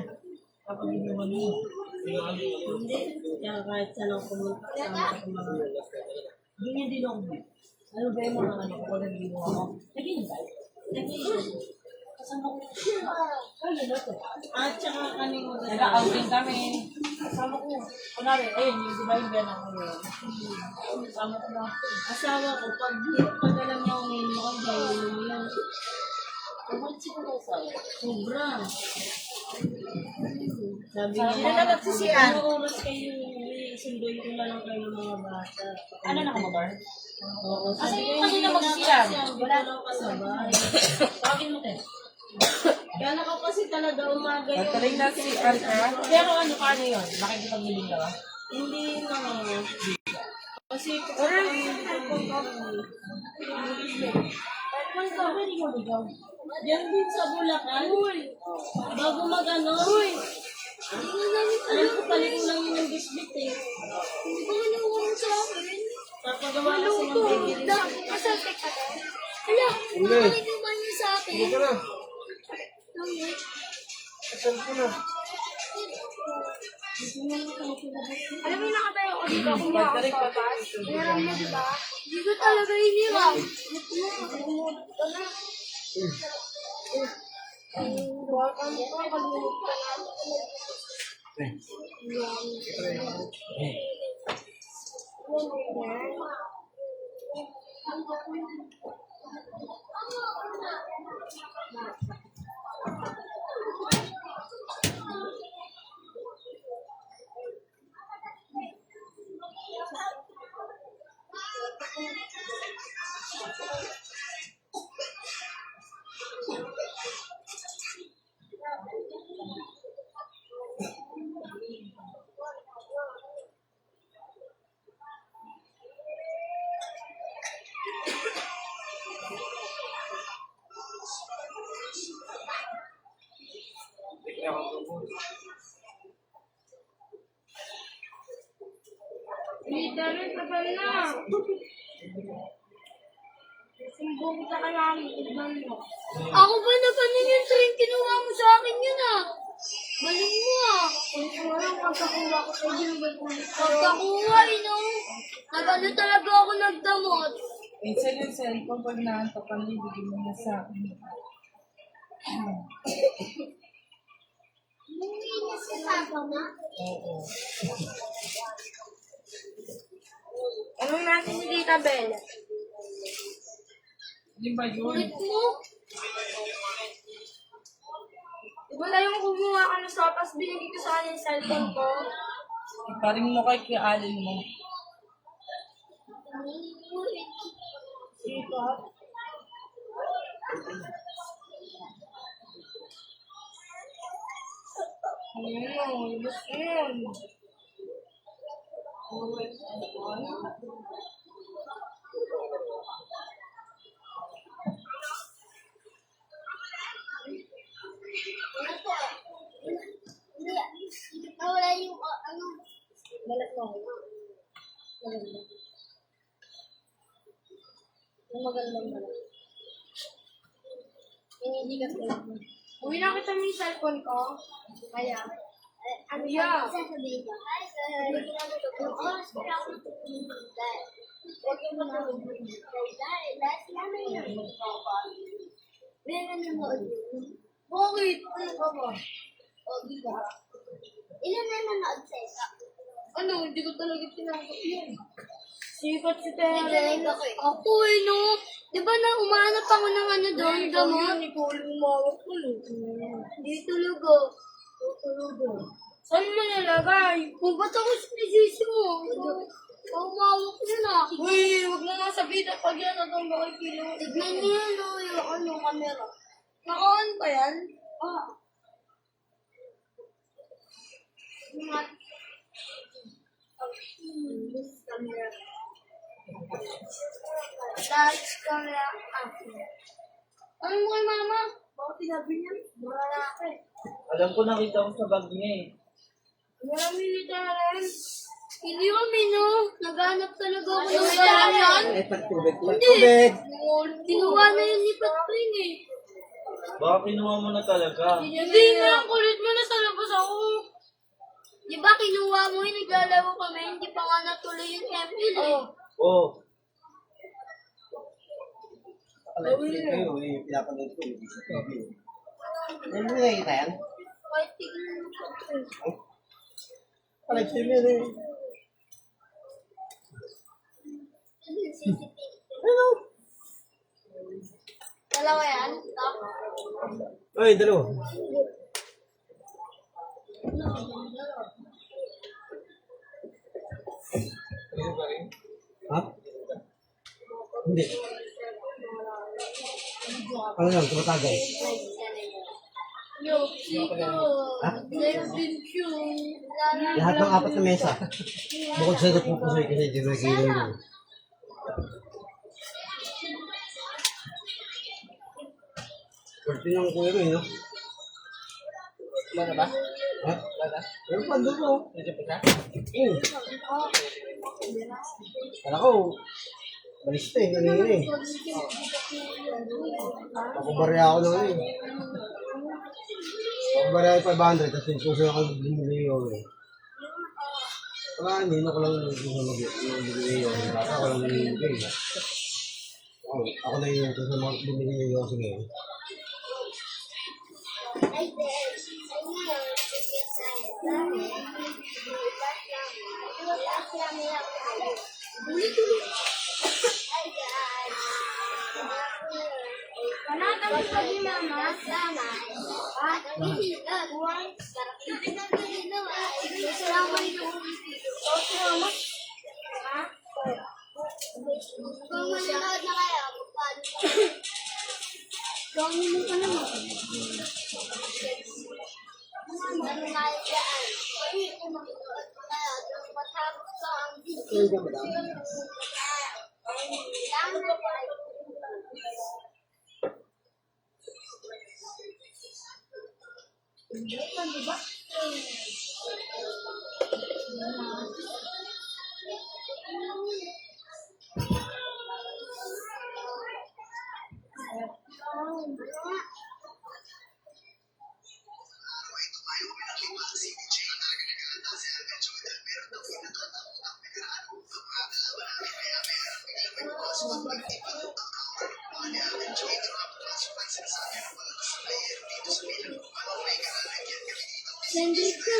S3: Kapag inuwan mo. Diba?
S2: Hindi. Kaya kahit saan ako pumunta, sama ko mga...
S3: Hindi niya din ako. Ano ba yung mga ano kapag nag-iwan ako? Nag-iwan.
S2: Kasama ko.
S3: Ano na to?
S2: At saka kaming
S3: Nag-outing kami. Kasama ko. Kunwari, ayun, yung diba yung gana ko yun. Kasama ko na.
S2: asawa ko, pag alam niya kung ngayon mo dahil mo yan.
S3: Kapag siguro asawa.
S2: Sobra. Sabi
S3: Sino
S2: niya,
S3: na nagsisiyan?
S2: ano oras kayo, sunduin ko na lang kayo ng mga bata.
S3: Ano nakamotor?
S2: Oo,
S3: Kasi
S2: sabi ko,
S3: kasi
S2: hindi
S3: na
S2: na
S3: magsisiyan.
S2: wala lang kasabay.
S3: Tawagin mo, te.
S2: Kaya ko kasi talaga umaga yun.
S3: Patuloy na si Alca. Pero ano, paano yun? Nakikipag-giling ka ba?
S2: Hindi naman. Kasi yan din sa Bulacan. Bago mag-ano. Alam ko pala ko lang yun yung bisbit eh.
S5: hindi ko manuwa sa akin.
S2: Papagawa kasi ng baby rin.
S5: Masarte ka. Hala, kumakain naman niya sa akin.
S8: Hindi ka na.
S5: Hindi.
S8: Asan ko na?
S5: Alam mo, nakatayo ko dito. Kung ako sa taas. Meron mo, di ba? Hindi ko talaga hinirap. Darin, tagal na. Sumbong kita ka namin, ibang mo. Ako ba na ganun yung train? Kinuha mo sa akin yun ah. Balik mo ah. Walang pagkakuha ko sa pagkakuha, no? Nagano talaga ako nagdamot.
S4: Minsan yung cellphone pag naantok kami, bigyan mo na sa akin.
S5: Hindi niya si Papa na.
S4: Oo.
S5: Tanong natin si Tita Bella.
S3: Hindi ba yun?
S5: Ulit mo. Diba na yung kumuha ka ng sopas, binigay ko sa kanya yung cellphone ko?
S3: Paring mo kay Alin mo.
S5: Lubos yun.
S2: Nawala yung ano.
S5: Balat mo. Yung magandang balat. Hindi ka balat mo. Uwi na kita yung cellphone ko. Kaya.
S2: Ano
S5: Yeah.
S2: sasabihin ko? Yung oras ko lang matutulog. Huwag yung matulog. Dahil sila na yun. May nanonood yun.
S5: Bakit? Ano ka ba?
S2: O, di ba? Ilan na nanonood sa'yo?
S5: Ano? Hindi ko talaga tinanggap yun. Sikat si Tere.
S2: Naglalag ako eh.
S5: Ako no. Di ba na umanap ako ng ano doon, gamot? Ikaw yung umawak ko
S2: Hindi tulog o.
S5: Saan mo nalagay? Kung ba't ako sinisisi mo? Umawak yun ah. Uy, huwag mo nga sabihin na pag yan atong bakit kilo.
S2: Tignan niyo yun o, yung ano, camera.
S5: Nakaan ba yan?
S2: Ah. Camera. Touch camera.
S5: Ano mo kay mama?
S2: Bakit sinabi niya? Malaki.
S7: Alam ko nakita ko sa bag niya eh.
S5: Marami litaran. Hindi kami no. Naghanap talaga ako ng
S2: Ay,
S5: litaran.
S6: Eh, pagtubig,
S5: Hindi.
S6: pagtubig.
S5: Kinuha na yun ni Patrin eh.
S7: Baka kinuha mo na talaga.
S5: Hindi na, ang kulit mo na sa labas ako. Di ba kinuha mo yun, naglalaro kami, hindi pa nga natuloy yung ML eh.
S7: Oo.
S6: Kayo, pinapanood ko. Ano mo nakikita yan?
S5: Kahit tignan mo pa ito.
S6: Live-stream yan eh. Ano?
S2: Dalawa yan?
S6: Ay, dalawa. Ha? Hindi. Ano yan? Tumatagay.
S5: Yo, Chico.
S6: Ha?
S5: Let's been cute.
S6: Lahat ng apat na mesa. Bukod sa ito pupusoy kasi hindi na nagiging yun. Pwede yung kuya ko no?
S7: Wala na ba?
S6: Ha?
S7: Wala na?
S6: Pero pa doon ko.
S7: Medyo pa siya?
S6: Kala ko, balista eh, kanina eh. Nakubarya ako na ano eh. Nakubarya ako 500, tapos yung puso ako bumili yun eh. Wala, hindi na ko lang bumili yun. Bata ko lang bumili eh. Ako na yung puso mga bumili yun sige.
S2: Ay, Dad. Ay, nga. Sige, sa'yo. Last lang lang tayo. Ay, Dad. Panata mo sa di mama. Sama. At hihilag. Hihilag na ginawa. Salamat yung mama. Ha? Kung manonood na kayo, magpaano ka? Gawin mo ka naman. Ano nga dyan? Pwede ko manonood kaya yung matapos ko ang video.
S6: Ayun ka madam.
S2: Nandito.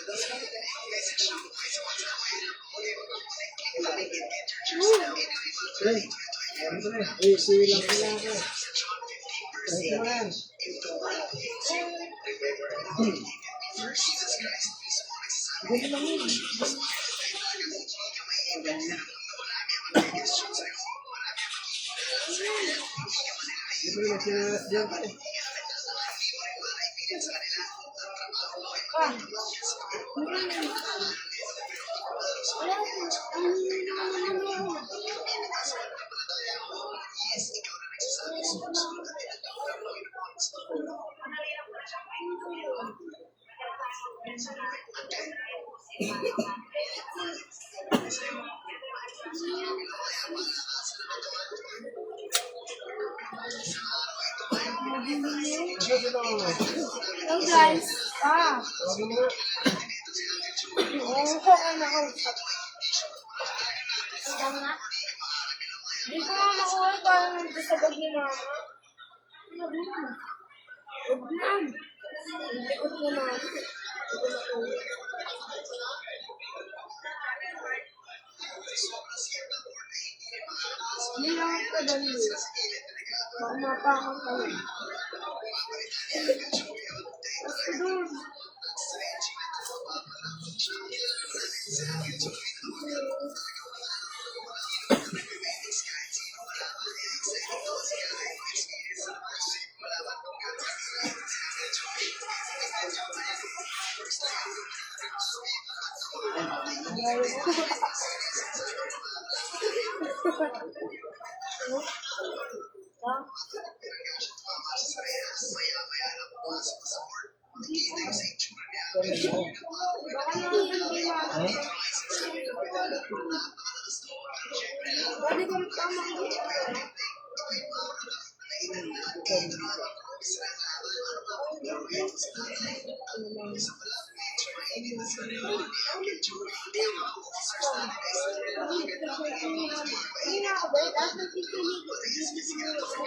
S6: Eh, silang lang ako. Ito mo yan. Ito yung sinalas dyan ka eh.
S5: Hello guys. Oo, okay na ako. Hindi ko nga makuha parang nandito sa bag ni mama. Huwag na. Huwag na mama. Hindi lang ako kadali. Baka mapakang kami. Basta doon. Pwede kami tama ko. Hindi na ako ba? Dapat nagtitinig. Sige na ako.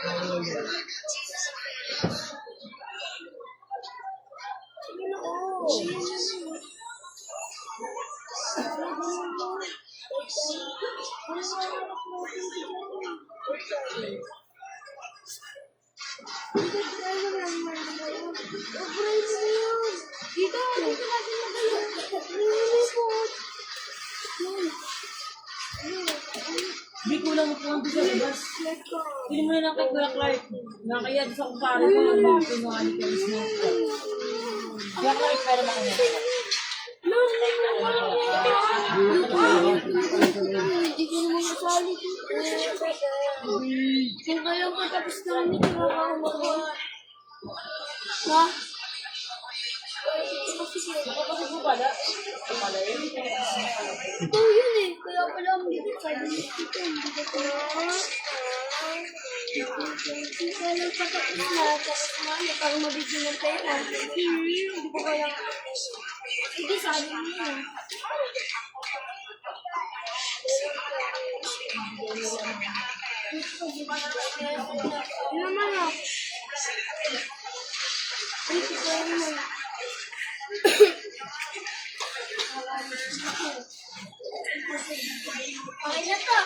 S3: Hindi kulang po ang sa labas. Hindi mo na lang kay Kuya Clark. Nakakaya sa kumpare ko ng bato ng alikos mo. Kuya Clark, pero makanya.
S5: Hindi ko naman kasali dito. Kung kayo patapos namin, nakakaumagawa. Ha?
S3: Kapatid mo pala?
S5: Ito yun eh. Kaya pala ang bibig sabi niya dito. Hindi ko pala. Kaya patapos na. Tapos na. Parang mabigyan ng pera. Hindi ko kaya. Sige, sabi niya. Ano naman ah? Ito ko naman. Okay na to.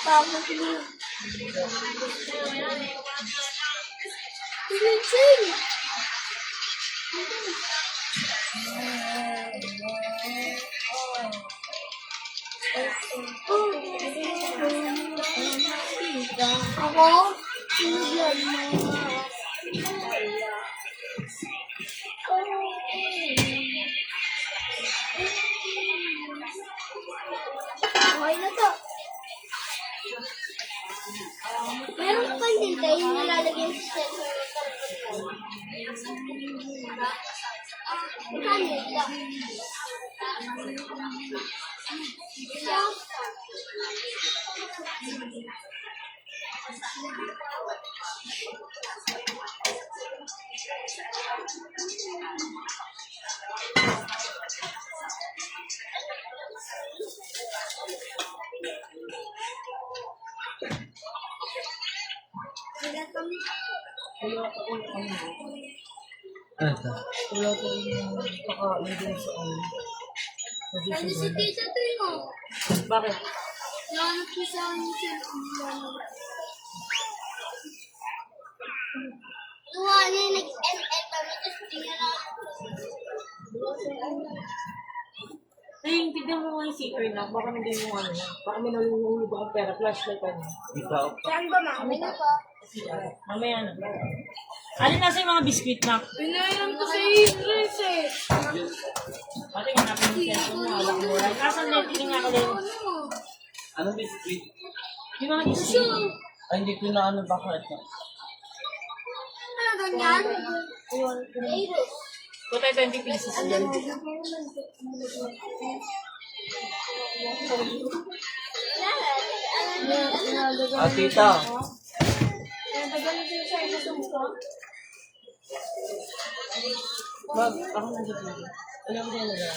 S5: Tapos niyo. Pilinsin! Ako? Sinigyan mo. Okay na to. Meron ka pang tintay yung nilalagay sa sensor ng karapatan. Magkano ito? Yeah.
S6: Ano ito?
S3: Wala ko rin yung kakain din sa ano.
S5: Ano si Tita Trino?
S3: Bakit?
S5: Nahanap ko sa akin yung cellphone. Luwa niya yung nag-ML kami, tapos tingnan na.
S3: Ay, tignan mo nga yung secret na. Baka hindi mo ano. Baka may nalulunod akong pera. Flashlight ano.
S7: Ikaw.
S5: Saan ba, mami? Ano pa?
S3: Mamaya na. Alin nasa yung mga biscuit na?
S5: Pinayam ko sa Idris eh.
S3: Pati nga natin yung cellphone mo. Wala ko mura. Kasan na, tingin nga ko din.
S7: Anong biscuit?
S3: Yung mga biscuit.
S7: Ay, hindi ko na ano bakit.
S5: Ano ganyan? Idris.
S3: Ito 20 pieces yan.
S7: Ah, tita.
S3: Bag, ako nandiyan dito. Alam ko din na.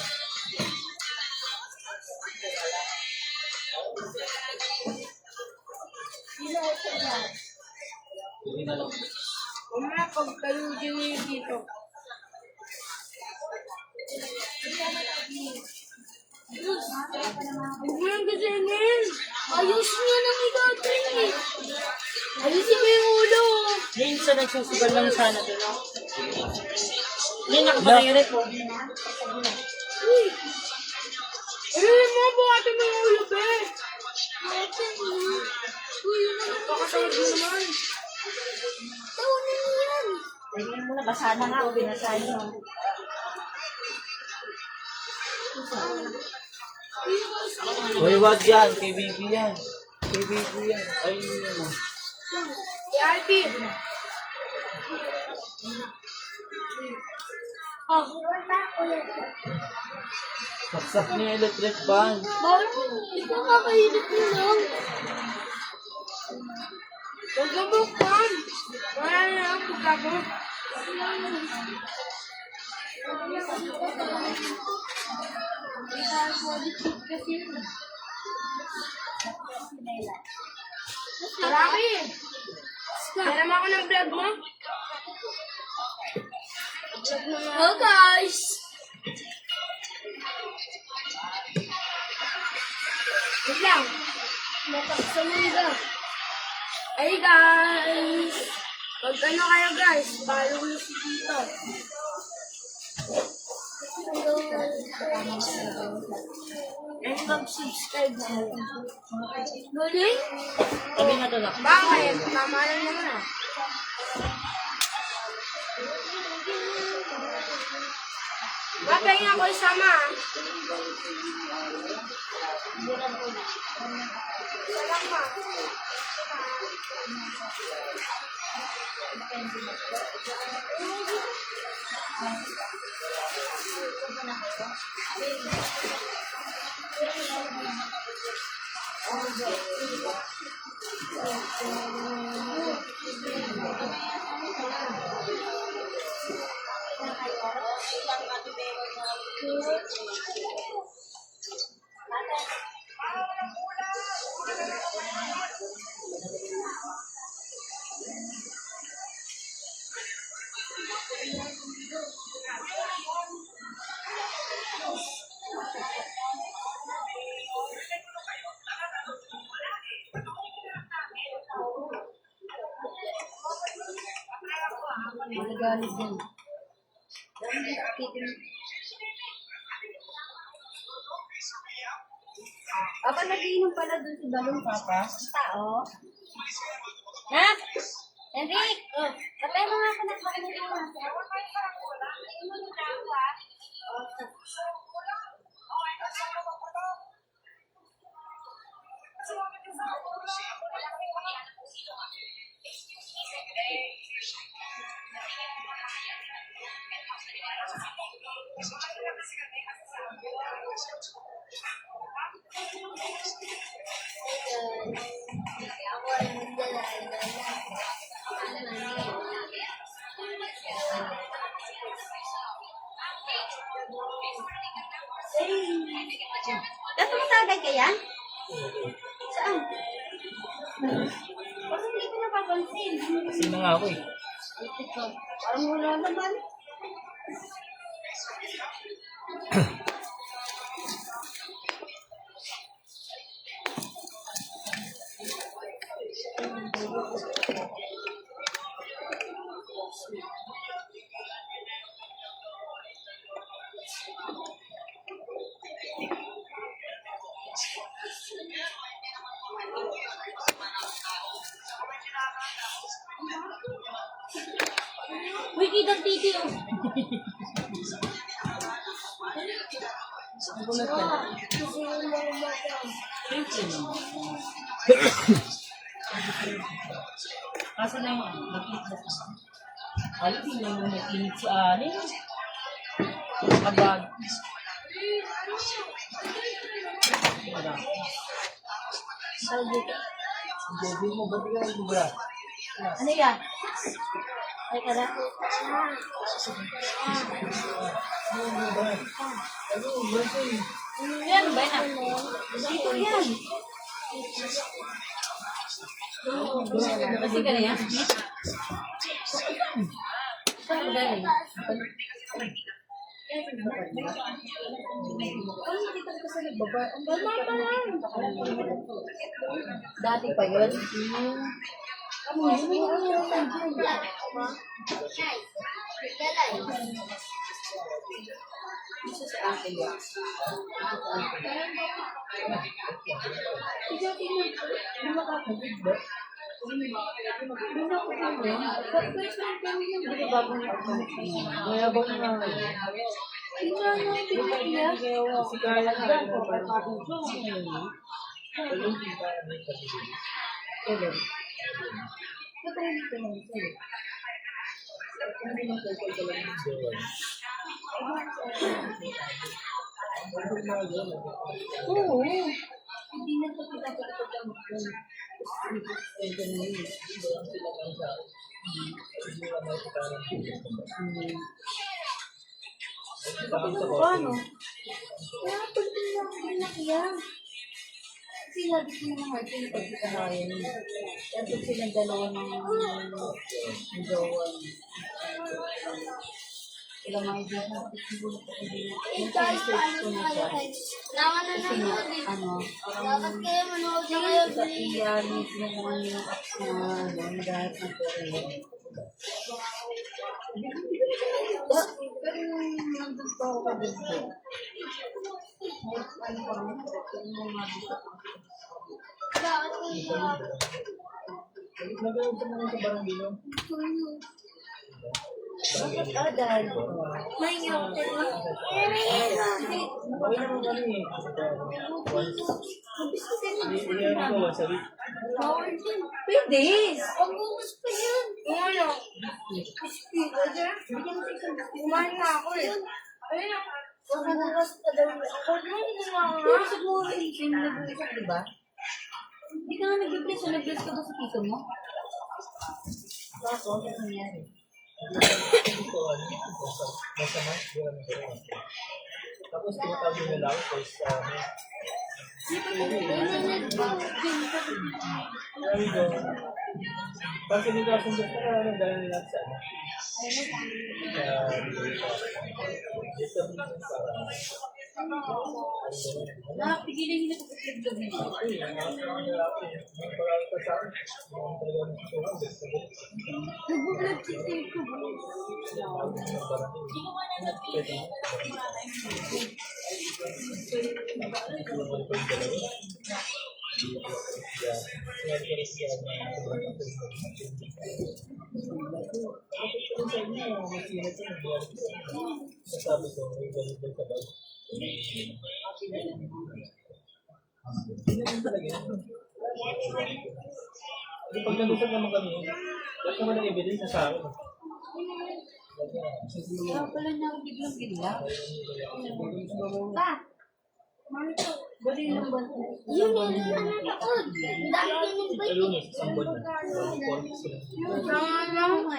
S7: Hindi na lang.
S2: Mamaya pag kayo din dito.
S5: Huwag mo yung gasinin. Ayos niya ng igatrin eh. Ayusin mo yung ulo.
S3: Minsan nagsusugal lang sana doon. No? Hindi, nakapag-irit po.
S2: Uy! Eh, mo, bukatin mo yung ulo, be.
S5: Uy, yun naman.
S2: Pakatawag mo naman.
S5: Tawanan mo yan.
S3: Tingnan mo na, basa na nga. O binasahin mo.
S7: Uy, wag yan. Kay baby yan. Kay baby yan. Ay, yun.
S2: Si Alvin.
S5: Oh, wala ulit.
S7: Saksak niya yung electric fan.
S5: Bakit? Ikaw kakainit mo lang.
S2: Huwag na buksan. Wala na ang pagkabot. Marami. Meron ako ng vlog mo.
S5: Oh, guys.
S2: Wait lang.
S5: Napagsalida.
S2: Hey guys! Pag ano kayo guys, follow nyo si Tito. And mag-subscribe na.
S5: Galing?
S3: Sabi na doon ako.
S2: Bakit? Tama na naman ah. Babay ako isama ah. Salamat.
S5: Magalit yan.
S2: Papa, nagiinom pala dun si Balong, Papa.
S5: Tao. Ha? Enric! Oh, patay mo nga ako na makinig mo.
S2: Natutagay ka yan? Saan? Parang hindi ko napapansin.
S7: Kasi na nga ako eh.
S2: Parang wala naman.
S1: Uy, kitang titi oh.
S3: Kasi na yung nakita ko. Ay, tingnan mo nakinit si Ani. Kabag.
S7: Baby mo, ba't ka yung bra?
S2: Ano yan? Ay, kada. Yan, ba na? Dito yan.
S3: Kasi ka na yan?
S2: Saan ba galing? Dati pa yun. Isa sa akin yan.
S3: Mayabang na. Si Kaya nga.
S2: Oo. Hindi na ito pinapagpagpagpag. Paano? Kaya pagpagpagpag yan. Kasi lagi ko naman Martin pagkakahayan niya. Kaya pag silang dalawa ng jowa. Sila mga idea siguro ko hindi. Yung research ko na siya. Kasi nga,
S5: Dapat kayo manood na kayo.
S2: sa iyalit yung mga yung apps na doon lahat ng Korea. Pero nandun pa ako dito. Ano pa rin? Yung mga dito.
S5: Bakit kayo?
S7: Nagawag ka muna sa barangilo.
S2: Bakit dahil?
S5: May ngayok ka na.
S7: Okay naman kami eh. Iyan ko, wasabi.
S5: Bawal din.
S2: Pwede!
S5: Pag-uus pa yan. Ano? Kumain na ako eh. Ayun o. Pag-uus pa daw. Ako din nga
S2: Pero siguro hindi kayo nag-uusap, di ba? Hindi ka nga nag-bless. So, nag-bless ka ba sa tito mo? Bakit? Ano nangyari?
S7: Tapos tinatabi nila ako sa sabi ko, pag sinigasundo ko na ano dahil nila sa ano.
S2: Pigilan nila ko pag-vlog nila. Nag-vlog si Tito.
S7: Sabi ko, may galit din sa bag. Pag nag-usap naman kami, lahat naman ng evidence sa akin.
S2: Kaya pala niya ako biglang bigla.
S5: Pa.
S2: Bali lang ba?
S5: Yun yung nanonood. Dami yung ba?
S7: Lunes, isang buwan na.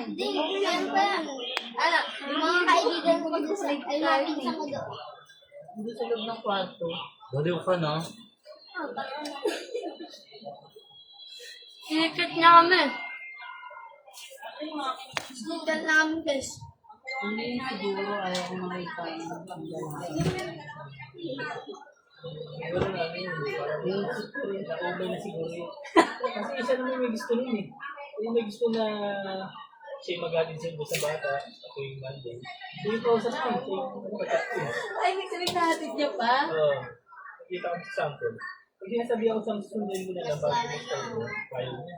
S5: Hindi, yan pa yan. Alam, yung mga kaibigan ko mag-slide ay natin sa mga doon.
S2: Hindi sa loob ng kwarto.
S7: Baliw ka na.
S5: Sinekat niya kami. Sinekat na kami guys.
S2: Hindi siguro ayaw ko makita yung panggawa.
S7: Siguro namin yun. Yung nakubay na siguro yun. Kasi isa naman may gusto nun eh. Yung may gusto na siya yung mag-atin sa bata, ako yung Monday. Yung kausap ko, siya yung katak ko.
S2: Ay, may sabihin natin niya pa.
S7: Oo. Nakita ko sa sample. Pag sinasabi ako sa sunduin mo na lang bago mo kaya niya.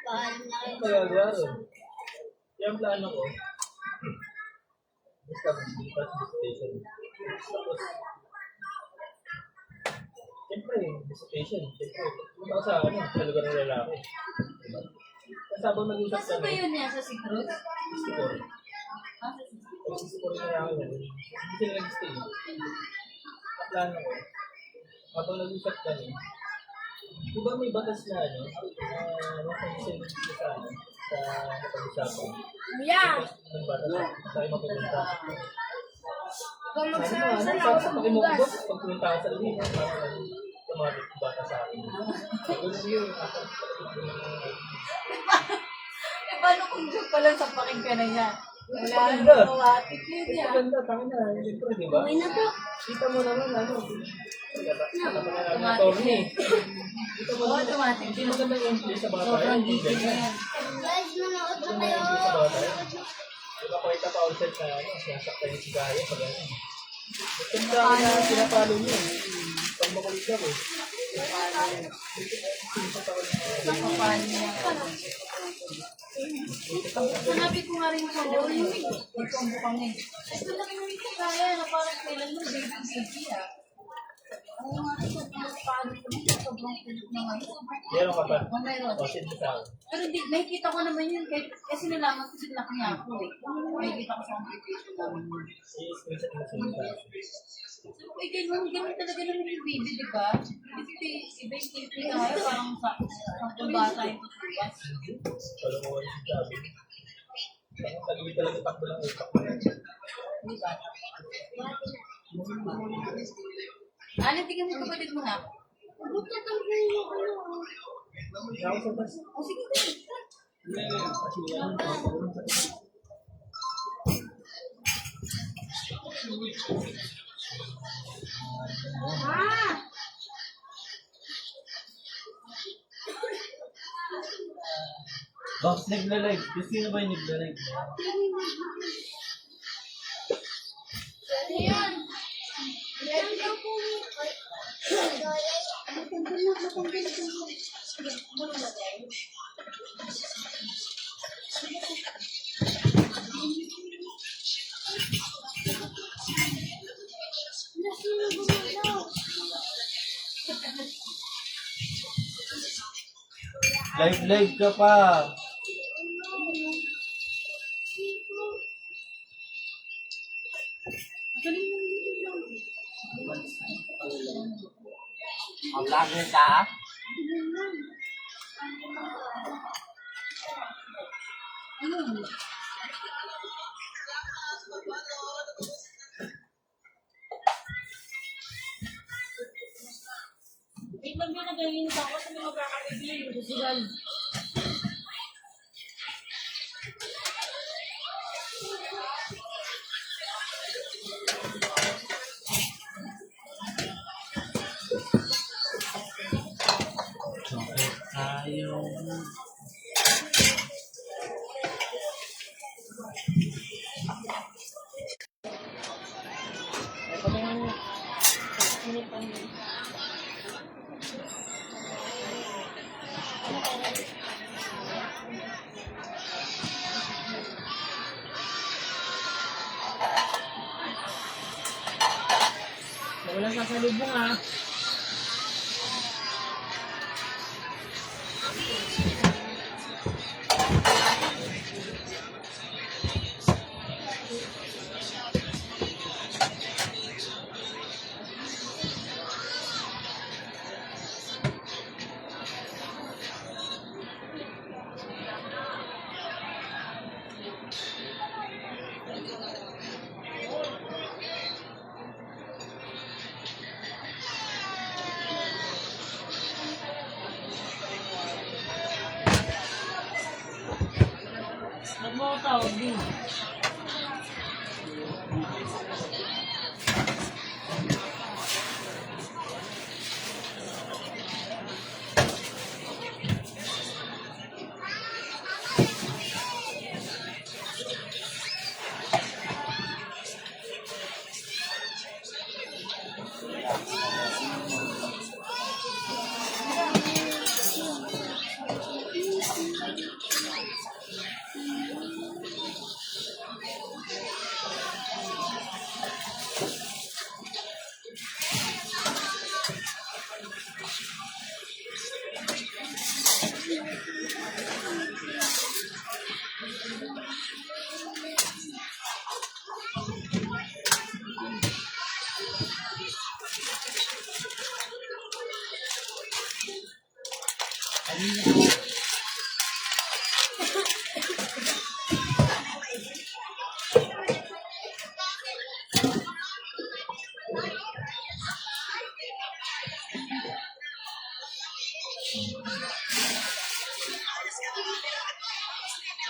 S7: Ano magagawa ron? Kaya ang plano ko, basta mag-lipas sa station. Tapos, siyempre, visitation. Siyempre, punta ko sa lugar ng lalaki. Diba? Tapos habang nag-usap
S2: Saan ba yun niya? Sa Sigros?
S7: Siguro. Pag siguro na ako yan, hindi sila nag-stay. Ang plano ko, habang nag-usap kami, di ba may batas na napansin sa pag-usapan?
S5: Yeah.
S7: Ang batas sa aking mapupunta.
S5: Kung
S7: Sabi ko,
S5: magsarap
S7: sa
S5: sa
S7: pakimukbos, pag pumunta ka sa lumin, tumatik yung bata sa akin. Ganun yun.
S2: Eh, paano kung joke pa lang sa pakinggan na niya? Wala
S7: Maganda.
S2: nang automatic yun niya.
S7: Maganda, tangin na. Siyempre, di ba?
S5: Okay na po.
S7: Kita mo naman, attorney. Kita mo
S2: Oo,
S7: naman,
S2: automatic.
S7: hindi maganda yung entry sa bata.
S2: Sobrang
S7: Hindi
S2: gigil na
S7: ganyan.
S2: yan.
S5: Guys, manood na
S7: Ano
S5: kayo.
S7: yung entry sa bata? Diba ko ita pa outset na sinasaktan yung sigaya pag ano. Ganda na pinapalo niyo. Pag makulit daw eh.
S2: Paano niya? Hanapin ko nga rin yung photo yung combo kami. Ay, malaki mo yung kaya na parang kailan mo baby ah. Oo nga, sobrang paano ko dito, sobrang kulit na ngayon.
S7: Meron ka ba?
S2: Oh, meron.
S7: O, sino sa akin?
S2: Pero hindi, nakikita ko naman yun kasi nalaman ko sila niya ako eh. Nakikita ko sa application namin.
S7: I-screenshot mo sino sa akin.
S2: So, ganun talaga naman yung baby, di ba? Kasi iba yung thinking na ngayon, parang sa bata yung tutuwas.
S7: Wala mo wala yung sabi. Pag-ibig talaga takbo lang utak mo.
S2: Di ba? Alan, tingnan mo kapatid mo na.
S7: Ako sa bas.
S2: O sige, sige.
S7: Boss, nagla-live. Sino ba yung nagla-live?
S5: Yan. Yan daw po.
S7: Live ka pa.
S4: Ang vlogger ka?
S3: Tingnan mo na ganyan sa ako sa mga magkakabigay. Susugal.
S7: Ayaw.
S3: Walang sasalubong ah.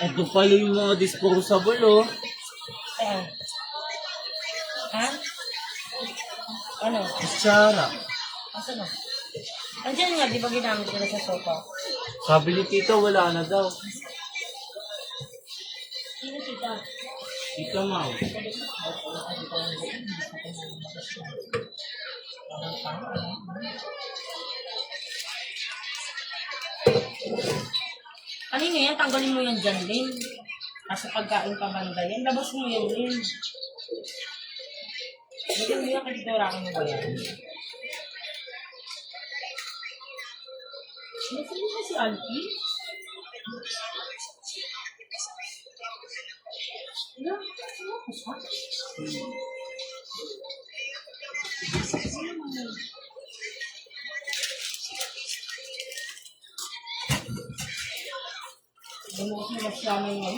S3: Ito pala yung mga disposable, oh.
S4: Eh. Ha? Ano?
S3: Kutsara.
S4: Asan na? Andiyan nga, di ba ginamit ko na sa sofa?
S3: Sabi ni tita, wala na daw.
S4: Sino kita?
S3: Tita, ma'am.
S4: Kanina yan, tanggalin mo yan dyan, Lin. Nasa pagkain ka banda yan, labas mo yan, Lin. Lagyan mo yan, kalitorakin mo ba yan? Nasaan mo si Alfie? Ano? Ano ko siya? Bumuti na siya ngayon.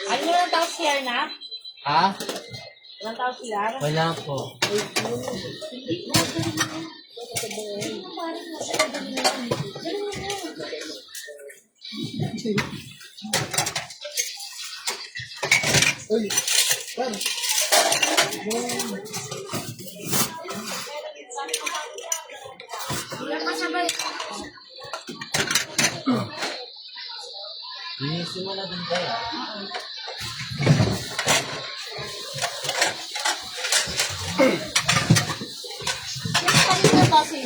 S4: Ay, walang tao siya na?
S3: Ha?
S4: Walang tao siya?
S3: Wala po. Linisin mo na dun kaya.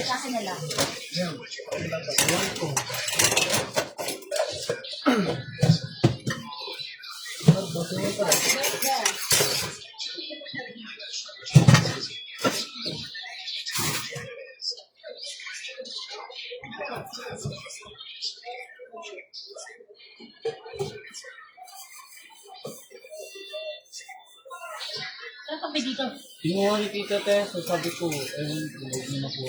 S4: Kasi na lang. Saan pa dito?
S3: Kinuha ni tita Tessa, sabi ko, ewan ko, huwag mo na po.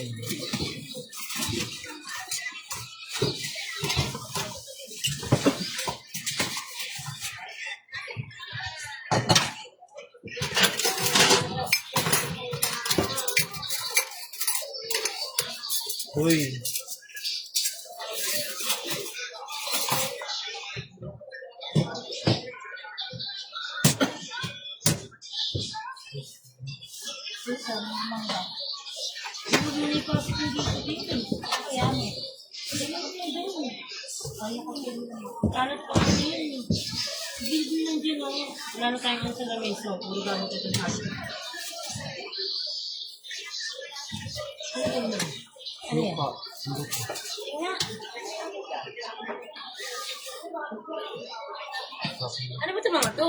S3: Uy.
S4: Kalat pa kami yun. Hindi lang dyan, no? Wala na tayong sa lamesa. Puro gamit ito sa akin. Ano yan? Nga. Ano ba ito mga to?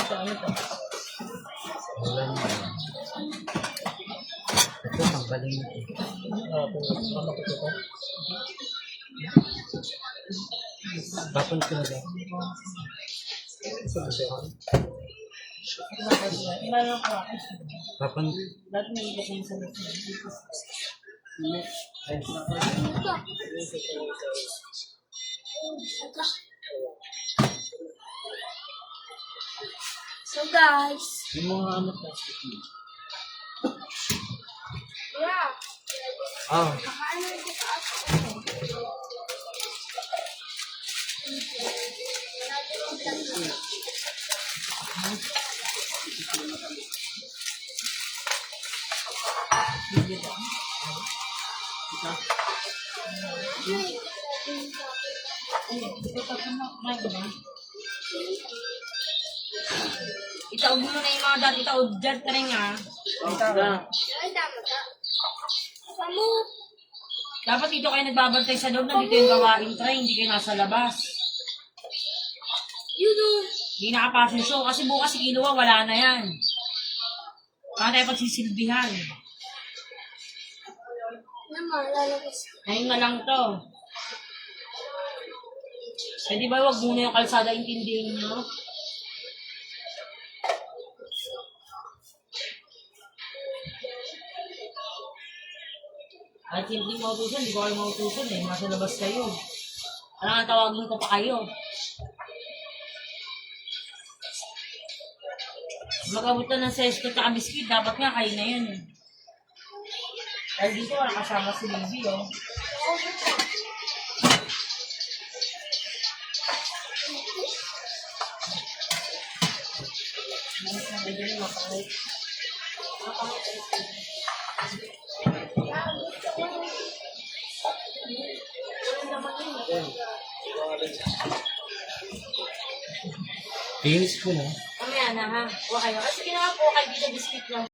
S4: Ano to?
S3: Wala na. Ito, tanggalin mo. Tapon ko na ba?
S4: Iba lang ako.
S3: Tapon.
S4: Dati may ibig yung sagot niya.
S5: So guys,
S3: Yung mga ano plastic mo.
S5: yeah.
S3: Ah, dito. Itaog mo na yung mga dati, itaog dyan ka rin ha.
S5: Ay, tama ka. Kamu.
S3: Dapat dito kayo nagbabantay sa loob, nandito yung gawain try, hindi kayo nasa labas.
S5: Yun o.
S3: Hindi nakapasok show kasi bukas si Kiluwa wala na yan. Baka tayo pagsisilbihan.
S5: Naman, lalabas.
S3: Ngayon na lang to. Eh di ba wag muna yung kalsada intindihin nyo? Kahit hindi mautusan, hindi ko kayo mautusan eh. Nasa labas kayo. Alam nga tawagin ko pa kayo. Mag-abot na ng sesko at biscuit, dapat nga kayo na yun eh. Dahil dito wala kasama si Libby oh.
S6: Finish ko na.
S3: Mamaya na ha. Huwag kayo. Kasi ginawa po kayo dito biscuit lang.